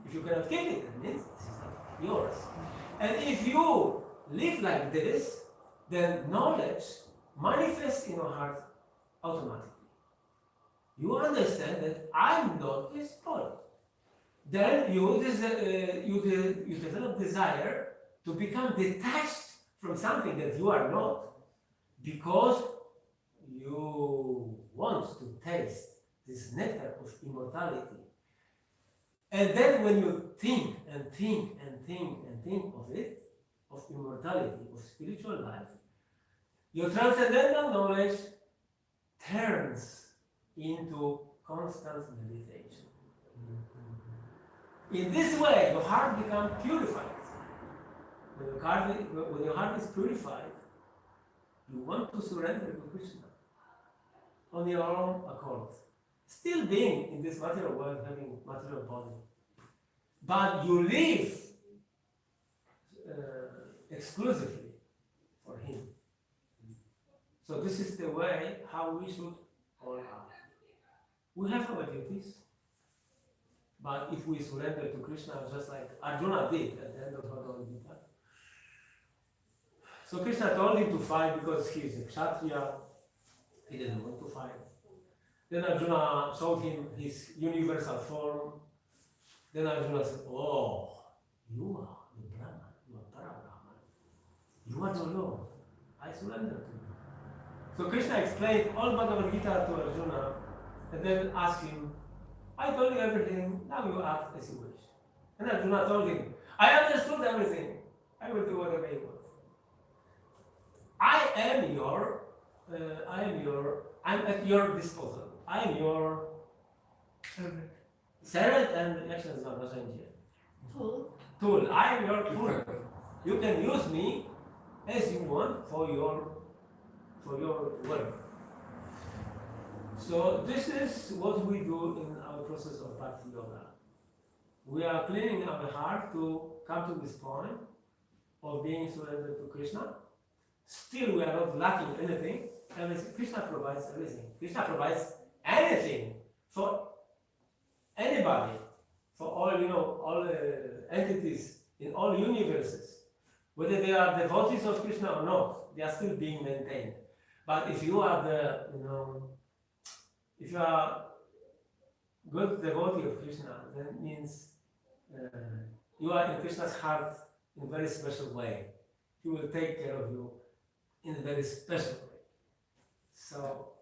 If you cannot keep it, then this is not yours. And if you live like this, then knowledge manifests in your heart automatically. You understand that I'm not this body. Then you develop desire to become detached from something that you are not, because you want to taste this nectar of immortality. And then when you think and think and think and think of it, of immortality, of spiritual life, your transcendental knowledge turns into constant meditation. In this way, your heart becomes purified. When your heart is purified, you want to surrender to Krishna on your own accord. Still being in this material world, having material body. But you live exclusively for Him. So this is the way how we should all act. We have our duties, but if we surrender to Krishna, just like Arjuna did at the end of Bhagavad Gita. So Krishna told him to fight because he is a Kshatriya, he didn't want to fight. Then Arjuna showed him his universal form, Then Arjuna said, oh, you are the Brahman, you are Para-Brahman. You are the Lord. I surrender to you. So Krishna explained all Bhagavad Gita to Arjuna and then asked him, I told you everything, now you act as you wish. And Arjuna told him, I understood everything. I will do whatever you want. I'm at your disposal. I am your servant and actions are tool. I am your tool. You can use me as you want for your work. So this is what we do in our process of Bhakti Yoga. We are cleaning our heart to come to this point of being surrendered to Krishna. Still we are not lacking anything. Krishna provides everything. Krishna provides anything for anybody, for all entities in all universes. Whether they are devotees of Krishna or not, they are still being maintained. But if you are if you are good devotee of Krishna, then it means you are in Krishna's heart in a very special way. He will take care of you in a very special way. So,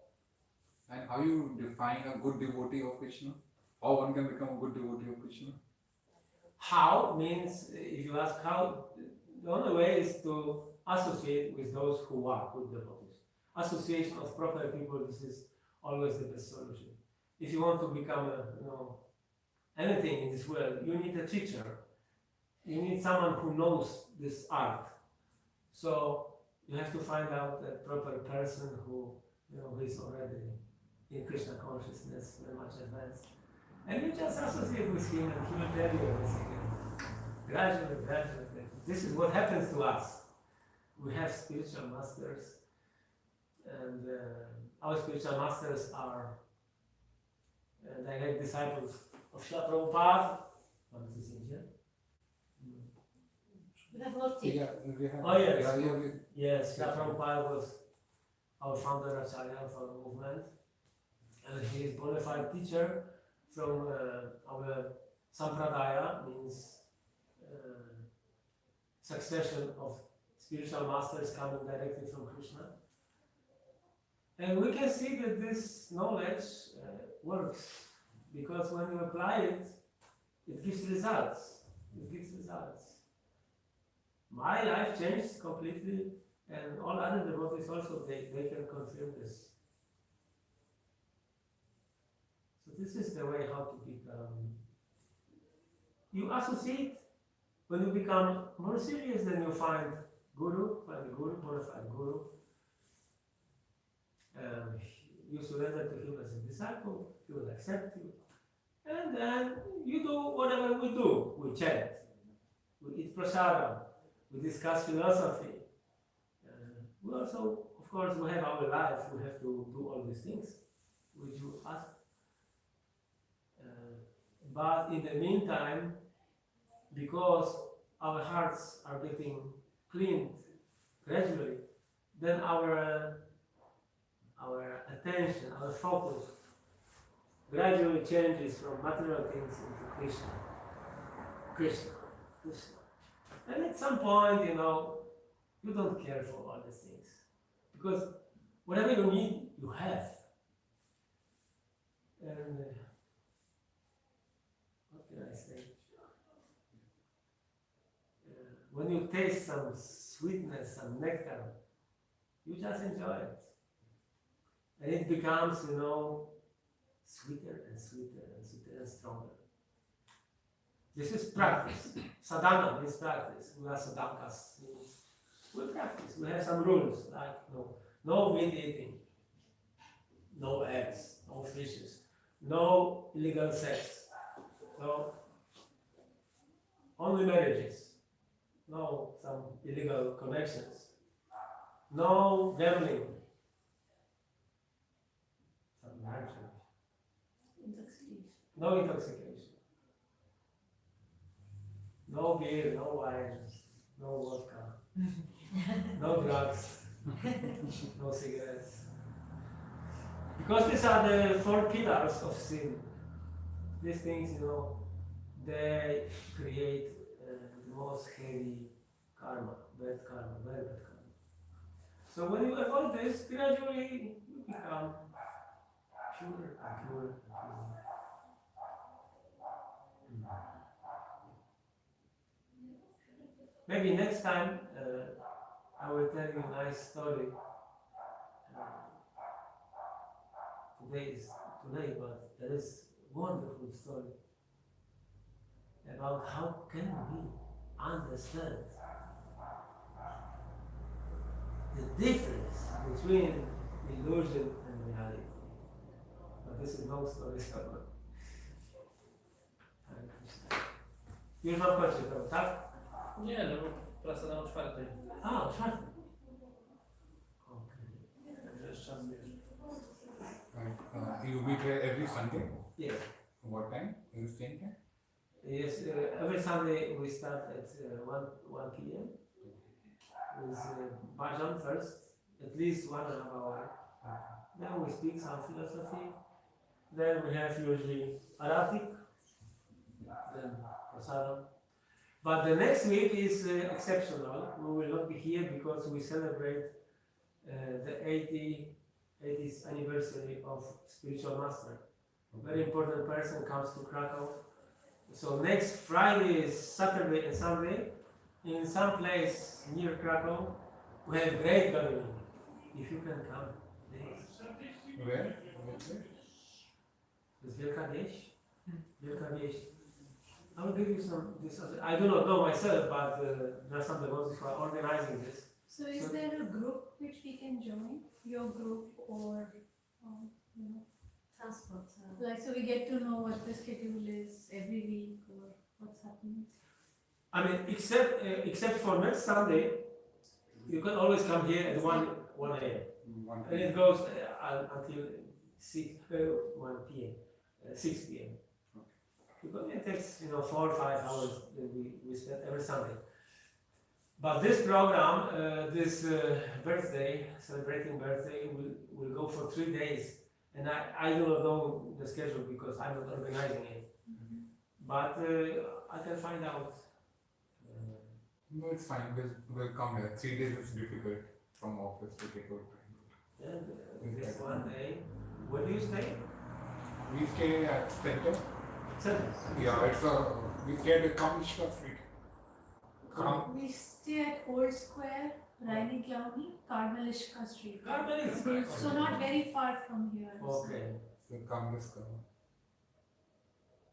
and how you define a good devotee of Krishna? How one can become a good devotee of Krishna? How means, if you ask how, the only way is to associate with those who are good devotees. Association of proper people, this is always the best solution. If you want to become anything in this world, you need a teacher. You need someone who knows this art. So you have to find out a proper person who is already in Krishna consciousness, very much advanced. And you just associate with him and he will tell you everything. Gradually. This is what happens to us. We have spiritual masters, and our spiritual masters are direct disciples of Srila Prabhupada. What is this in here? We have more tea. Oh yes. Yes, Srila Prabhupada was our founder Acharya for the movement, and he is bona fide teacher from our Sampradaya, means succession of spiritual masters coming directly from Krishna. And we can see that this knowledge works, because when you apply it, it gives results. My life changed completely, and all other devotees also, they can confirm this. So this is the way how to become. You associate. When you become more serious, then you find a guru, bona fide guru. You surrender to him as a disciple, he will accept you. And then you do whatever we do. We chant, we eat prasadam, we discuss philosophy. We also, of course, we have our life, we have to do all these things which you ask. But in the meantime, because our hearts are getting cleaned gradually, then our attention, our focus gradually changes from material things into Krishna. And at some point, you don't care for all these things, because whatever you need, you have. And what can I say? When you taste some sweetness, some nectar, you just enjoy it. And it becomes, sweeter and sweeter and sweeter and stronger. This is practice. Sadhana means practice. We are sadhakas. We practice. We have some rules, like no meat eating, no eggs, no fishes, no illegal sex, only marriages, no some illegal connections, no gambling, some luxury, no intoxication, no beer, no wine, no vodka, no drugs, no cigarettes. Because these are the 4 pillars of sin. These things, they create the most heavy karma, bad karma, very bad karma. So when you avoid this, gradually you become pure and pure and pure. Maybe next time I will tell you a nice story. Today, but there is wonderful story about how can we understand the difference between illusion and reality. But this is long story. Już mam kończyć, tak? Nie, no bo praca na o 4:00. A, o 4:00. Także jeszcze czas bierze. You meet here every Sunday? Yes. What time? In the same time? Yes, every Sunday we start at 1 p.m. with bhajan first, at least 1.5 hours. Then we speak some philosophy. Then we have usually Arabic, then prasadam. But the next week is exceptional. We will not be here because we celebrate the 80th anniversary of spiritual master. A very important person comes to Kraków. So next Friday, Saturday and Sunday, in some place near Kraków, we have great gathering. If you can come, please. Where? It's Jagadish. Jagadish. I will give you some. I do not know myself, but there are some devotees who are organizing this. So is there a group which we can join? Your group or, you know, Transport. like so we get to know what the schedule is every week or what's happening? I mean, except for next Sunday, you can always come here at 1 a.m. And it goes until 1 p.m. 6 p.m. Because it takes 4 or 5 hours that we spend every Sunday. But this program, this birthday, celebrating birthday, will go for 3 days. And I do not know the schedule because I'm not organizing it. But I can find out. No, it's fine. We'll come here. 3 days is difficult from office to take out time. And this one day, where do you stay? We stay at Center. Center. Yeah, we stay at the Kamishka Street. We stay at Old Square, Raini Clowney, Karmelishka Street. Carmel. So not very far from here. Okay. So Kamishka.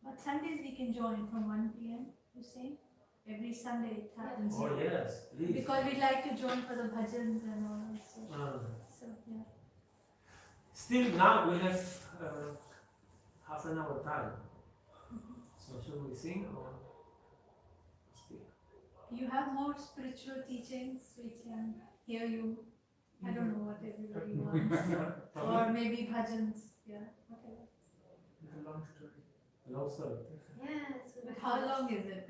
But Sundays we can join from 1 p.m. You say? Every Sunday it happens. Oh here. yes, please. Because we'd like to join for the bhajans and all that stuff. So yeah. Still now we have half an hour time. So should we sing or speak? You have more spiritual teachings, we can hear you. I don't know what everybody wants. Or maybe bhajans, yeah, whatever. It's a long story. Long story. Yes. But how long is it?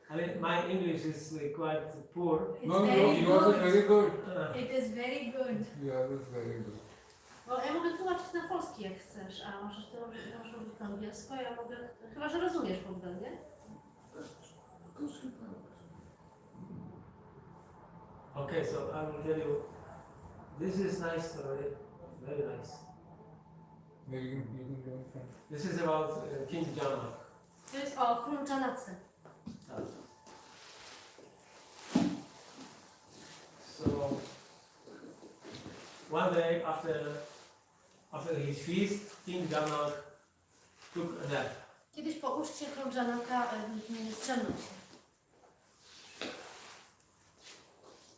I mean, my English is quite poor. It's No, very yours is good. very good. It is very good. Yours is very good. Bo ja mogę tłumaczyć na polski jak chcesz, a możesz to robić po angielsku, a ja mogę... Chyba, że rozumiesz w ogóle, nie? Okay, so I will tell you. This is nice story. Very nice. Maybe you can go in front. This is about King Janak. To jest o królu Janace. So one day after his feast, King Janak took a nap. Kiedyś po uczcie król Janaka strzemnął się.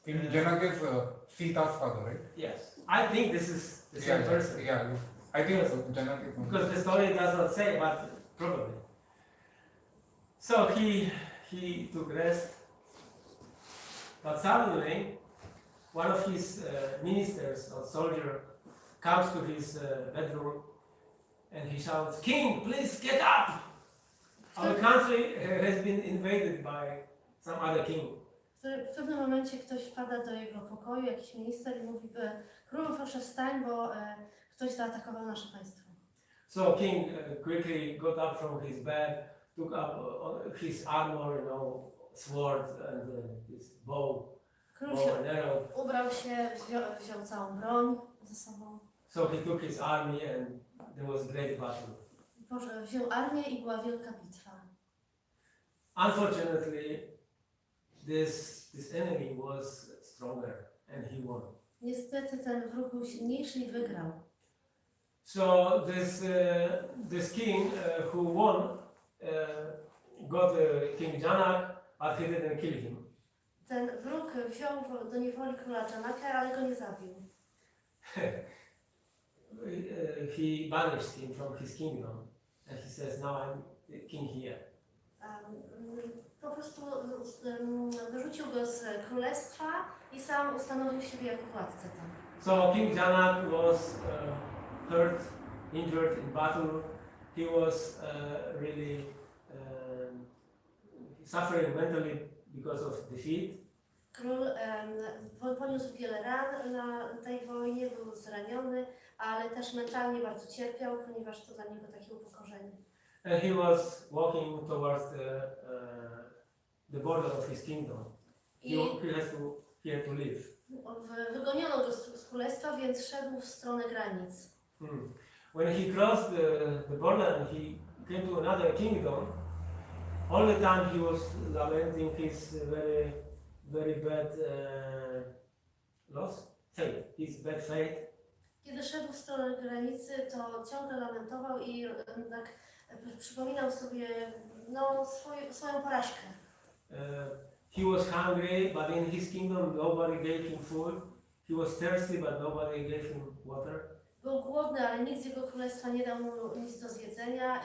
King Janak is Sita's father, right? Yes, I think this is the same person. Yeah, I think so. Janak is one. Because the story does not say, but probably. So he took rest, but suddenly one of his ministers or soldier comes to his bedroom and he shouts, "King, please get up! Our country has been invaded by some other king." W pewnym momencie ktoś wpada do jego pokoju, jakiś minister i mówi, królu proszę wstań, bo ktoś zaatakował nasze państwo. So king quickly got up from his bed, took up his armor, sword and his bow Król się and arrow. ubrał się, wziął całą broń ze sobą. So he took his army and there was great battle. Wziął armię i była wielka bitwa. Unfortunately, this enemy was stronger and he won. Niestety ten wróg był silniejszy i wygrał. So this king who won got King Janak, but he didn't kill him. Ten wróg wziął do niewoli króla Janaka, ale go nie zabił. He banished him from his kingdom and he says, now I'm the king here. Po prostu wyrzucił go z królestwa i sam ustanowił siebie jako władcę tam. So King Janak was hurt, injured in battle. He was really suffering mentally because of defeat. Król poniósł wiele ran na tej wojnie, był zraniony, ale też mentalnie bardzo cierpiał, ponieważ to dla niego takie upokorzenie. And he was walking towards the border of his kingdom. I He had to leave. wygoniono go z królestwa, więc szedł w stronę granic. When he crossed the border and he came to another kingdom, all the time he was lamenting his very bad his bad fate. Kiedy szedł w stronę granicy, to ciągle lamentował i tak przypominał sobie swoją porażkę. He was hungry, but in his kingdom nobody gave him food. He was thirsty, but nobody gave him water. Był głodny, ale nikt z jego królestwa nie dał mu nic do zjedzenia.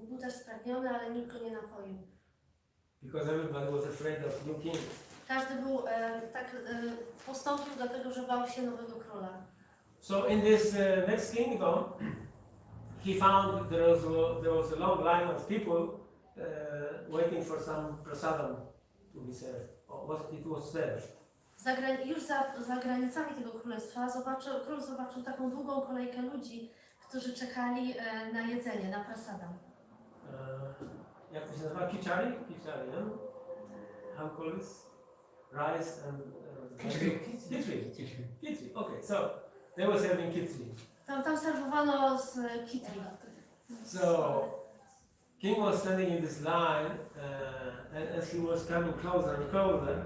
Był też spragniony, ale nikt go nie napoił. Because everybody was afraid of new king. Każdy był postąpił dlatego, że bał się nowego króla. So in this next kingdom, he found there was a long line of people waiting for some prasadam to be served. It was served. Już za granicami tego królestwa król zobaczył taką długą kolejkę ludzi, którzy czekali na jedzenie, na prasadam. Jak to się nazywa? Kichari? Kichari, no? How call this? Rice and... Kitri. Okay, so they were serving kitri. Tam serwowano z kitri. So king was standing in this line and as he was coming closer and closer,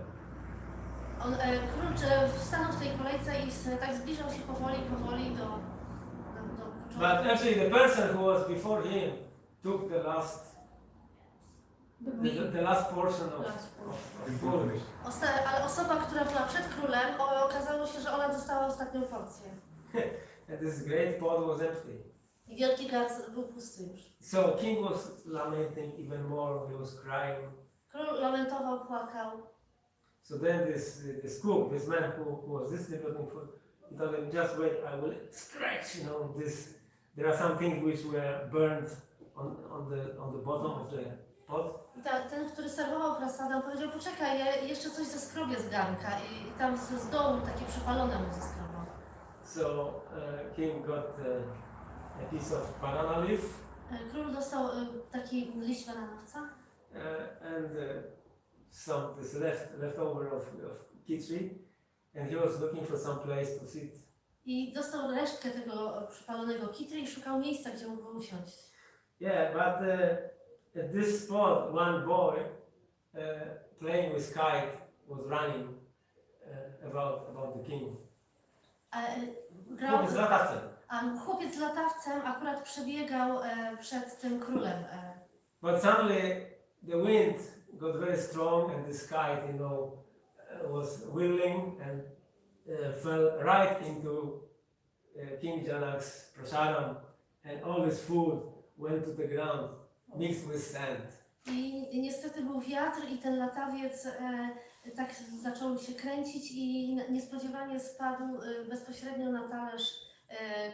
Król stanął w tej kolejce i tak zbliżał się powoli do but actually the person who was before him took the last portion of food. Ale osoba, która była przed królem, okazało się, że ona dostała ostatnią porcję. And this great pot was empty. I wielki garst był pusty już. So king was lamenting even more, he was crying. Król lamentował, płakał. So then this cook, this man who was distributing food, he told him, just wait, I will scratch, this. There are some things which were burned on the bottom of the pot. I ten, który serwował prasadę, powiedział, poczekaj, ja jeszcze coś zeskrobię z garnka. I tam z dołu takie przypalone mu zeskrobał. So king got a piece of banana leaf. Król dostał taki liść bananowca. And this leftover of kitri, and he was looking for some place to sit. I dostał resztkę tego przypalonego kitry i szukał miejsca, gdzie mógł usiąść. Yeah, but at this spot, one boy playing with kite was running about the king. Grał, Z latawcem. a chłopiec z latawcem akurat przebiegał przed tym królem. But suddenly the wind got very strong and this kite, was whirling and fell right into King Janak's prasadam, and all his food went to the ground, mixed with sand. I niestety był wiatr i ten latawiec tak zaczął się kręcić i niespodziewanie spadł bezpośrednio na talerz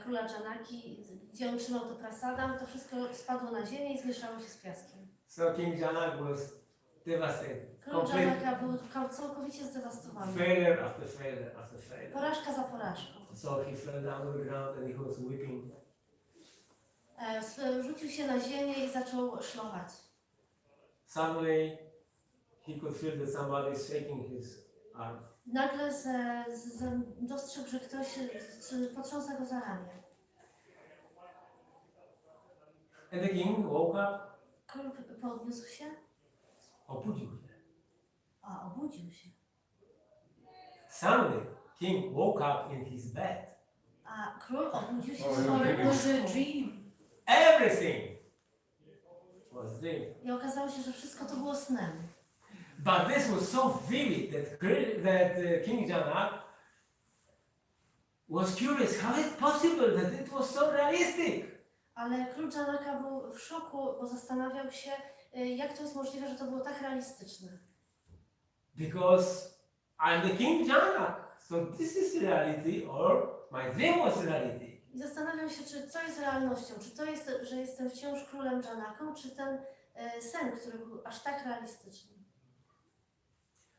króla Janaki, gdzie on trzymał to prasadam. To wszystko spadło na ziemię i zmieszało się z piaskiem. So King Janak was devastated. Król Janaka był całkowicie zdewastowany. Failure after failure after failure. Porażka za porażką. So he fell down to the ground and he was weeping. Rzucił się na ziemię i zaczął szlochać. suddenly he could feel that somebody is shaking his arm. Nagle dostrzegł, że ktoś potrząsa go za ramię. And the king woke up, Król podniósł się, obudził się. a obudził się. Suddenly, king woke up in his bed. A król obudził się Oh, w yeah. swoim It was łóżku. a dream. Everything was dream. I okazało się, że wszystko to było snem. But this was so vivid that King Janak was curious how it's possible that it was so realistic. Ale król Janaka był w szoku, bo zastanawiał się, jak to jest możliwe, że to było tak realistyczne. Because I'm the King Janak, so this is reality or my dream was reality. I zastanawiał się, czy co jest realnością, czy to jest, że jestem wciąż królem Janaką, czy ten sen, który był aż tak realistyczny.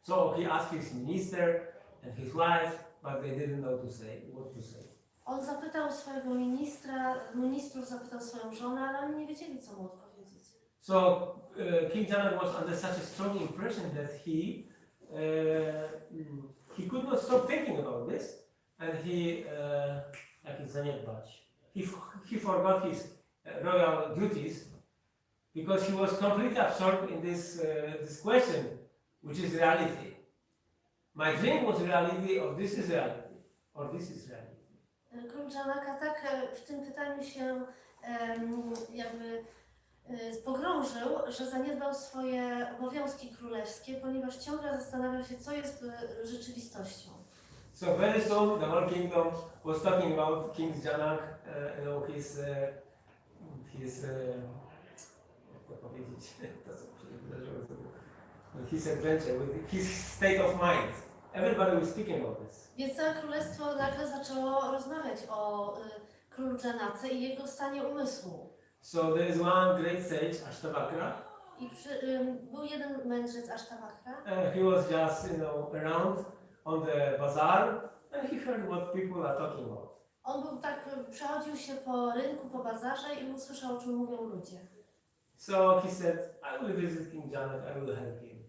So he asked his minister and his wife, but they didn't know what to say. On zapytał swojego ministrów zapytał swoją żonę, ale oni nie wiedzieli, co mu odpowiedzieć. So King Janak was under such a strong impression that he could not stop thinking about this, and he forgot his royal duties because he was completely absorbed in this question, which is reality. My dream was reality, or this is reality, or this is reality. Król Janaka tak w tym pytaniu się pogrążył, że zaniedbał swoje obowiązki królewskie, ponieważ ciągle zastanawiał się, co jest rzeczywistością. So very soon the whole kingdom was talking about King Janak, his adventure, with his state of mind. Everybody was speaking about this. Więc całe królestwo nagle zaczęło rozmawiać o królu Janace i jego stanie umysłu. So there is one great sage, Ashtavakra. I był jeden mędrzec Ashtavakra. He was just, around on the bazaar, and he heard what people are talking about. On był tak, przechodził się po rynku, po bazarze i usłyszał, o czym mówią ludzie. So he said, I will visit King Janak, I will help him.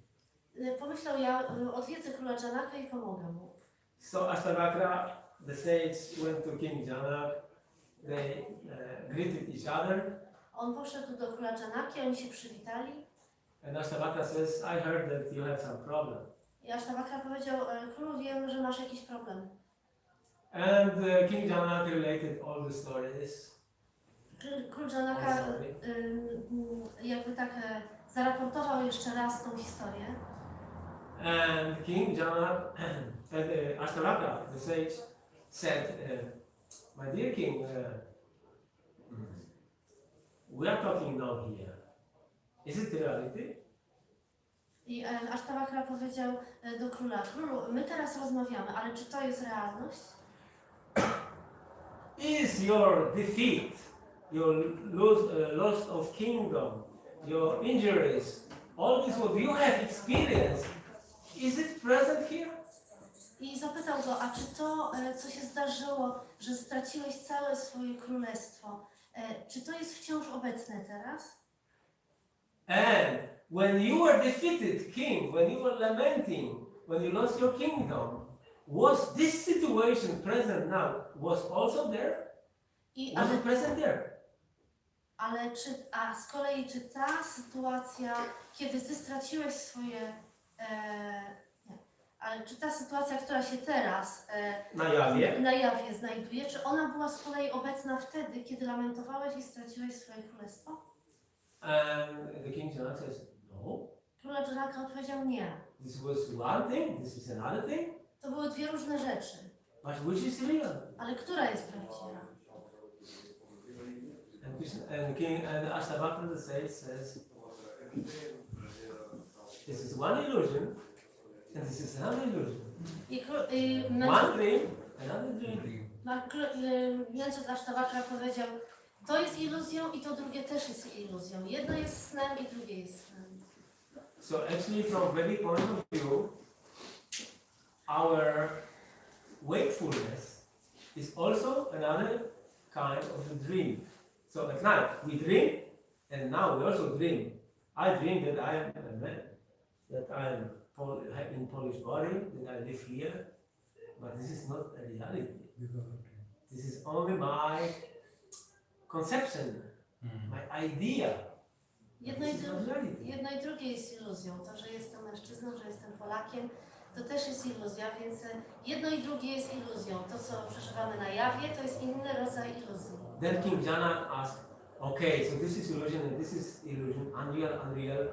Pomyślał, ja odwiedzę króla Janaka i pomogę mu. So Ashtavakra, the sage, went to King Janak. They greeted each other. On poszedł do króla Janaki, oni się przywitali. And Ashtavakra says, I heard that you have some problem. I Ashtavakra powiedział, królu, wiem, że masz jakiś problem. And King Janak related all the stories. Król Janaka jakby tak zaraportował jeszcze raz tą historię. And King Janak and Ashtavakra, the sage, said, my dear king, we are talking now here. Is it reality? I Ashtavakra powiedział do króla, królu, my teraz rozmawiamy, ale czy to jest realność? Is your defeat, your loss of kingdom, your injuries, all this what you have experienced, is it present here? I zapytał go, a czy to, co się zdarzyło, że straciłeś całe swoje królestwo, czy to jest wciąż obecne teraz? And when you were defeated, king, when you were lamenting, when you lost your kingdom, was this situation present now? Was also there? Was it present there? Ale z kolei czy ta sytuacja, kiedy ty straciłeś swoje, ale czy ta sytuacja, która się teraz na jawie znajduje, czy ona była z kolei obecna wtedy, kiedy lamentowałeś i straciłeś swoje królestwo? And the king Janak says, no. Król Janaka odpowiedział nie. This was one thing, this is another thing. To były dwie różne rzeczy. But which is real? Ale która jest prawdziwa? And Ashtavakra the sage says, this is one illusion, and this is another illusion. One dream, another dream. Mędrzec Ashtavakra powiedział, to jest iluzją i to drugie też jest iluzją. Jedno jest snem i drugie jest snem. So actually from Vedic point of view, our wakefulness is also another kind of a dream. So at night we dream, and now we also dream. I dream that I am a man, that I am in Polish body, that I live here, but this is not a reality. This is only my conception, my idea. Jedno This i, is dru- not reality. jedno i drugie jest iluzją. To, że jestem mężczyzną, że jestem Polakiem, to też jest iluzja, więc jedno i drugie jest iluzją. To, co przeżywamy na jawie, to jest inny rodzaj iluzji. Then King Janak asked, okay, so this is illusion and this is illusion, unreal, unreal.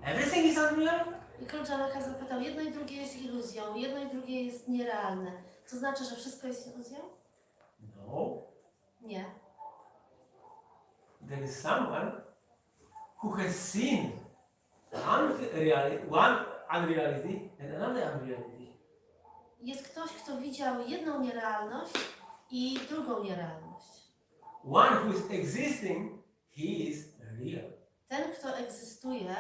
Everything is unreal? I król Janaka zapytał, jedno i drugie jest iluzją, jedno i drugie jest nierealne. To znaczy, że wszystko jest iluzją? No. Nie. There is someone who has seen one unreality and another unreality. Jest ktoś, kto widział jedną nierealność i drugą nierealność. One who is existing, he is real. Ten, kto egzystuje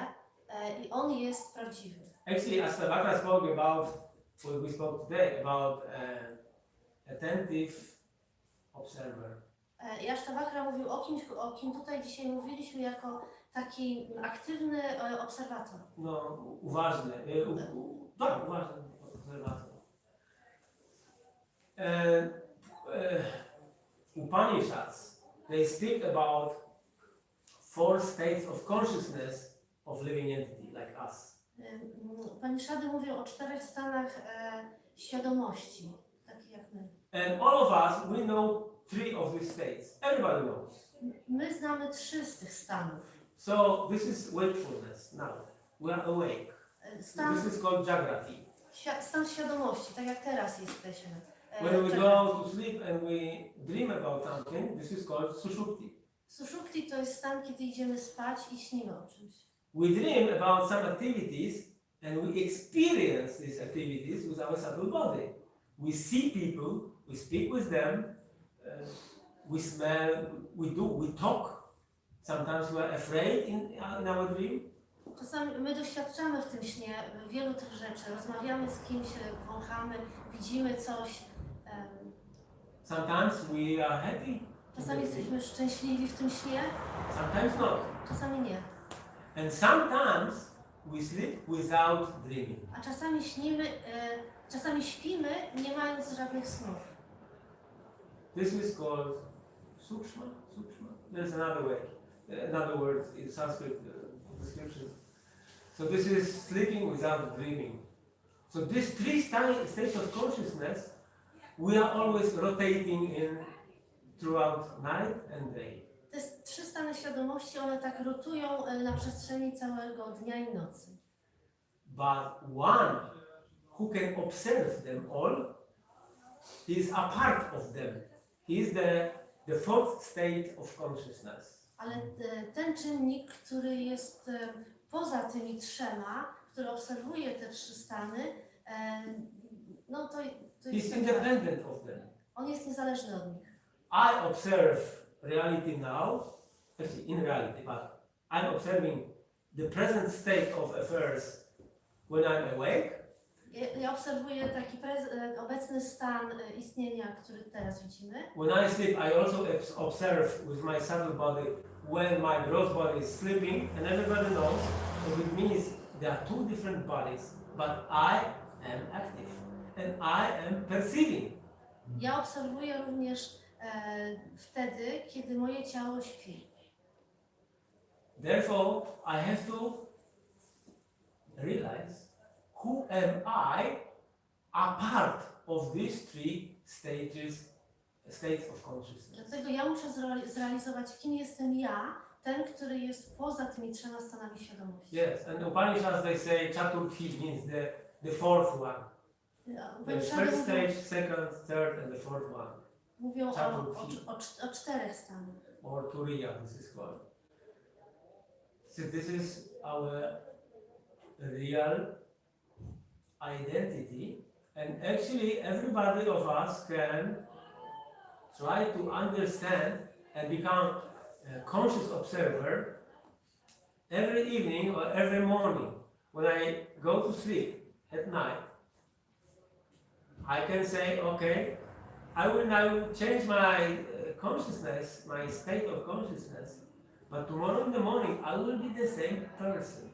i on jest prawdziwy. Actually, Astavaka spoke about what we spoke today about attentive observer. Jasztabakra mówił o kimś, o kim tutaj dzisiaj mówiliśmy jako taki aktywny obserwator. No, uważny, tak, uważny obserwator. Upanishads, they speak about 4 states of consciousness of living entity, like us. Upanishady mówią o 4 stanach świadomości, takich jak my. And all of us, we know 3 of these states. Everybody knows. My znamy 3 z tych stanów. So this is wakefulness now. We are awake. Stan, This is called Jagrati. stan świadomości, tak jak teraz jesteśmy. When we go to sleep and we dream about something, this is called Sushupti. Sushupti to jest stan, kiedy idziemy spać i śnimy o czymś. We dream about some activities and we experience these activities with our subtle body. We see people, we speak with them, we smell, we talk. Sometimes we are afraid in our dream. Czasami my doświadczamy w tym śnie wielu tych rzeczy. Rozmawiamy z kimś, wąchamy, widzimy coś. Sometimes we are happy. Czasami jesteśmy szczęśliwi w tym śnie, Sometimes not. czasami nie. And sometimes we sleep without dreaming. A czasami czasami śpimy, nie mając żadnych snów. This is called sukshma. There's another way, another word in Sanskrit description. So this is sleeping without dreaming. So these 3 states of consciousness, we are always rotating in throughout night and day. Te 3 stany świadomości, one tak rotują na przestrzeni całego dnia i nocy. But one who can observe them all, he is a part of them. He is the 4th state of consciousness. Ale ten czynnik, który jest poza tymi 3, który obserwuje te 3 stany, no to jest He's ten independent of them. On jest niezależny od nich. I observe reality now, actually in reality, but I'm observing the present state of affairs when I'm awake. Ja obserwuję taki obecny stan istnienia, który teraz widzimy. When I sleep, I also observe with my subtle body when my gross body is sleeping, and everybody knows that it means there are 2 different bodies, but I am active and I am perceiving. Ja obserwuję również wtedy, kiedy moje ciało śpi. Therefore, I have to realize who am I a part of these 3 states of consciousness. Dlatego ja muszę zrealizować, kim jestem ja, ten, który jest poza tymi 3 stanami świadomości. Yes, and Upanishads they say Chaturthi means the 4th one. The first stage, 2nd, 3rd, and the 4th one. Mówią o 4 stanach. Or Turiya, this is called. So this is our real identity, and actually everybody of us can try to understand and become a conscious observer every evening or every morning. When I go to sleep at night, I can say, okay, I will now change my consciousness, my state of consciousness, but tomorrow in the morning I will be the same person.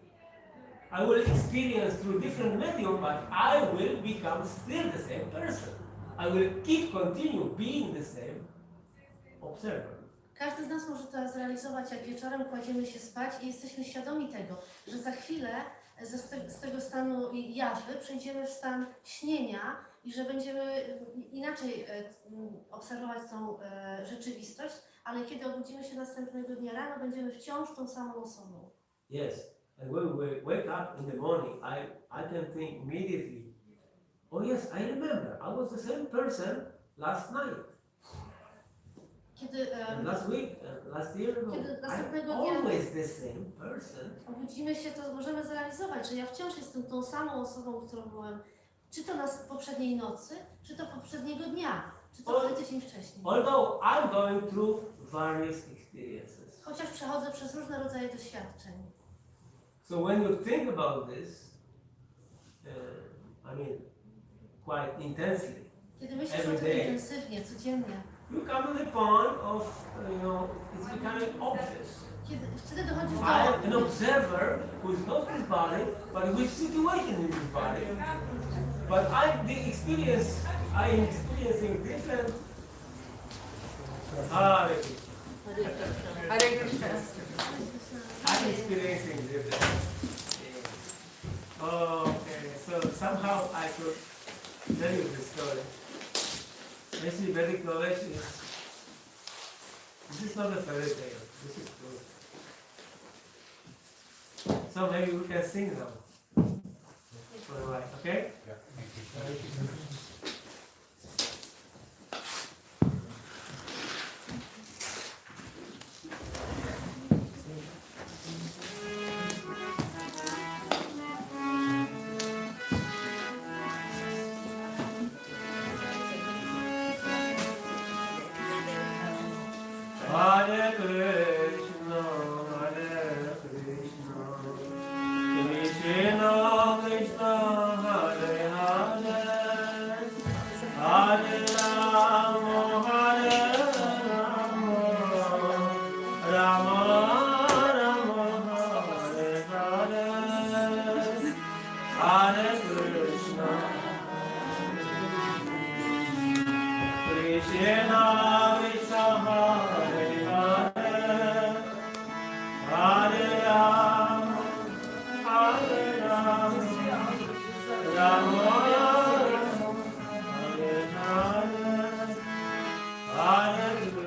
I will experience through different medium, but I will become still the same person. I will continue being the same observer. Każdy z nas może to zrealizować, jak wieczorem kładziemy się spać i jesteśmy świadomi tego, że za chwilę z tego stanu jawy przejdziemy w stan śnienia i że będziemy inaczej obserwować tą rzeczywistość, ale kiedy obudzimy się następnego dnia rano, będziemy wciąż tą samą osobą. Yes, and when we wake up in the morning, I can think immediately, oh yes, I remember, I was the same person last night. Kiedy Last week, last year ago, Kiedy I'm następnego dnia always the same person. obudzimy się, to możemy zrealizować, że ja wciąż jestem tą samą osobą, którą byłem, czy to na poprzedniej nocy, czy to poprzedniego dnia, czy to tydzień wcześniej. Although I'm going through various experiences. Chociaż przechodzę przez różne rodzaje doświadczeń. So when you think about this, I mean, quite intensely, Kiedy myślisz o every tym day, intensywnie, codziennie, you come to the point of, it's becoming obvious. kiedy wtedy dochodzisz I'm an do... observer who is not his body, but who is situated in his body. But I'm experiencing different. Hare Krishna. Hare Krishna. I'm experiencing different. Okay, so somehow I could tell you the story. Actually, Vedic knowledge this is not a fairy tale. This is true. So maybe we can sing now. For a while, okay? Yeah, thank you. Hare Krishna, Hare Krishna, Krishna Krishna, Hare Hare, Hare Rama, Hare Rama, Rama Rama, Hare Hare, Hare Krishna, Krishna Krishna, Hare Hare, Hare Rama, Hare Rama, Rama Rama, Hare Hare, Hare Krishna.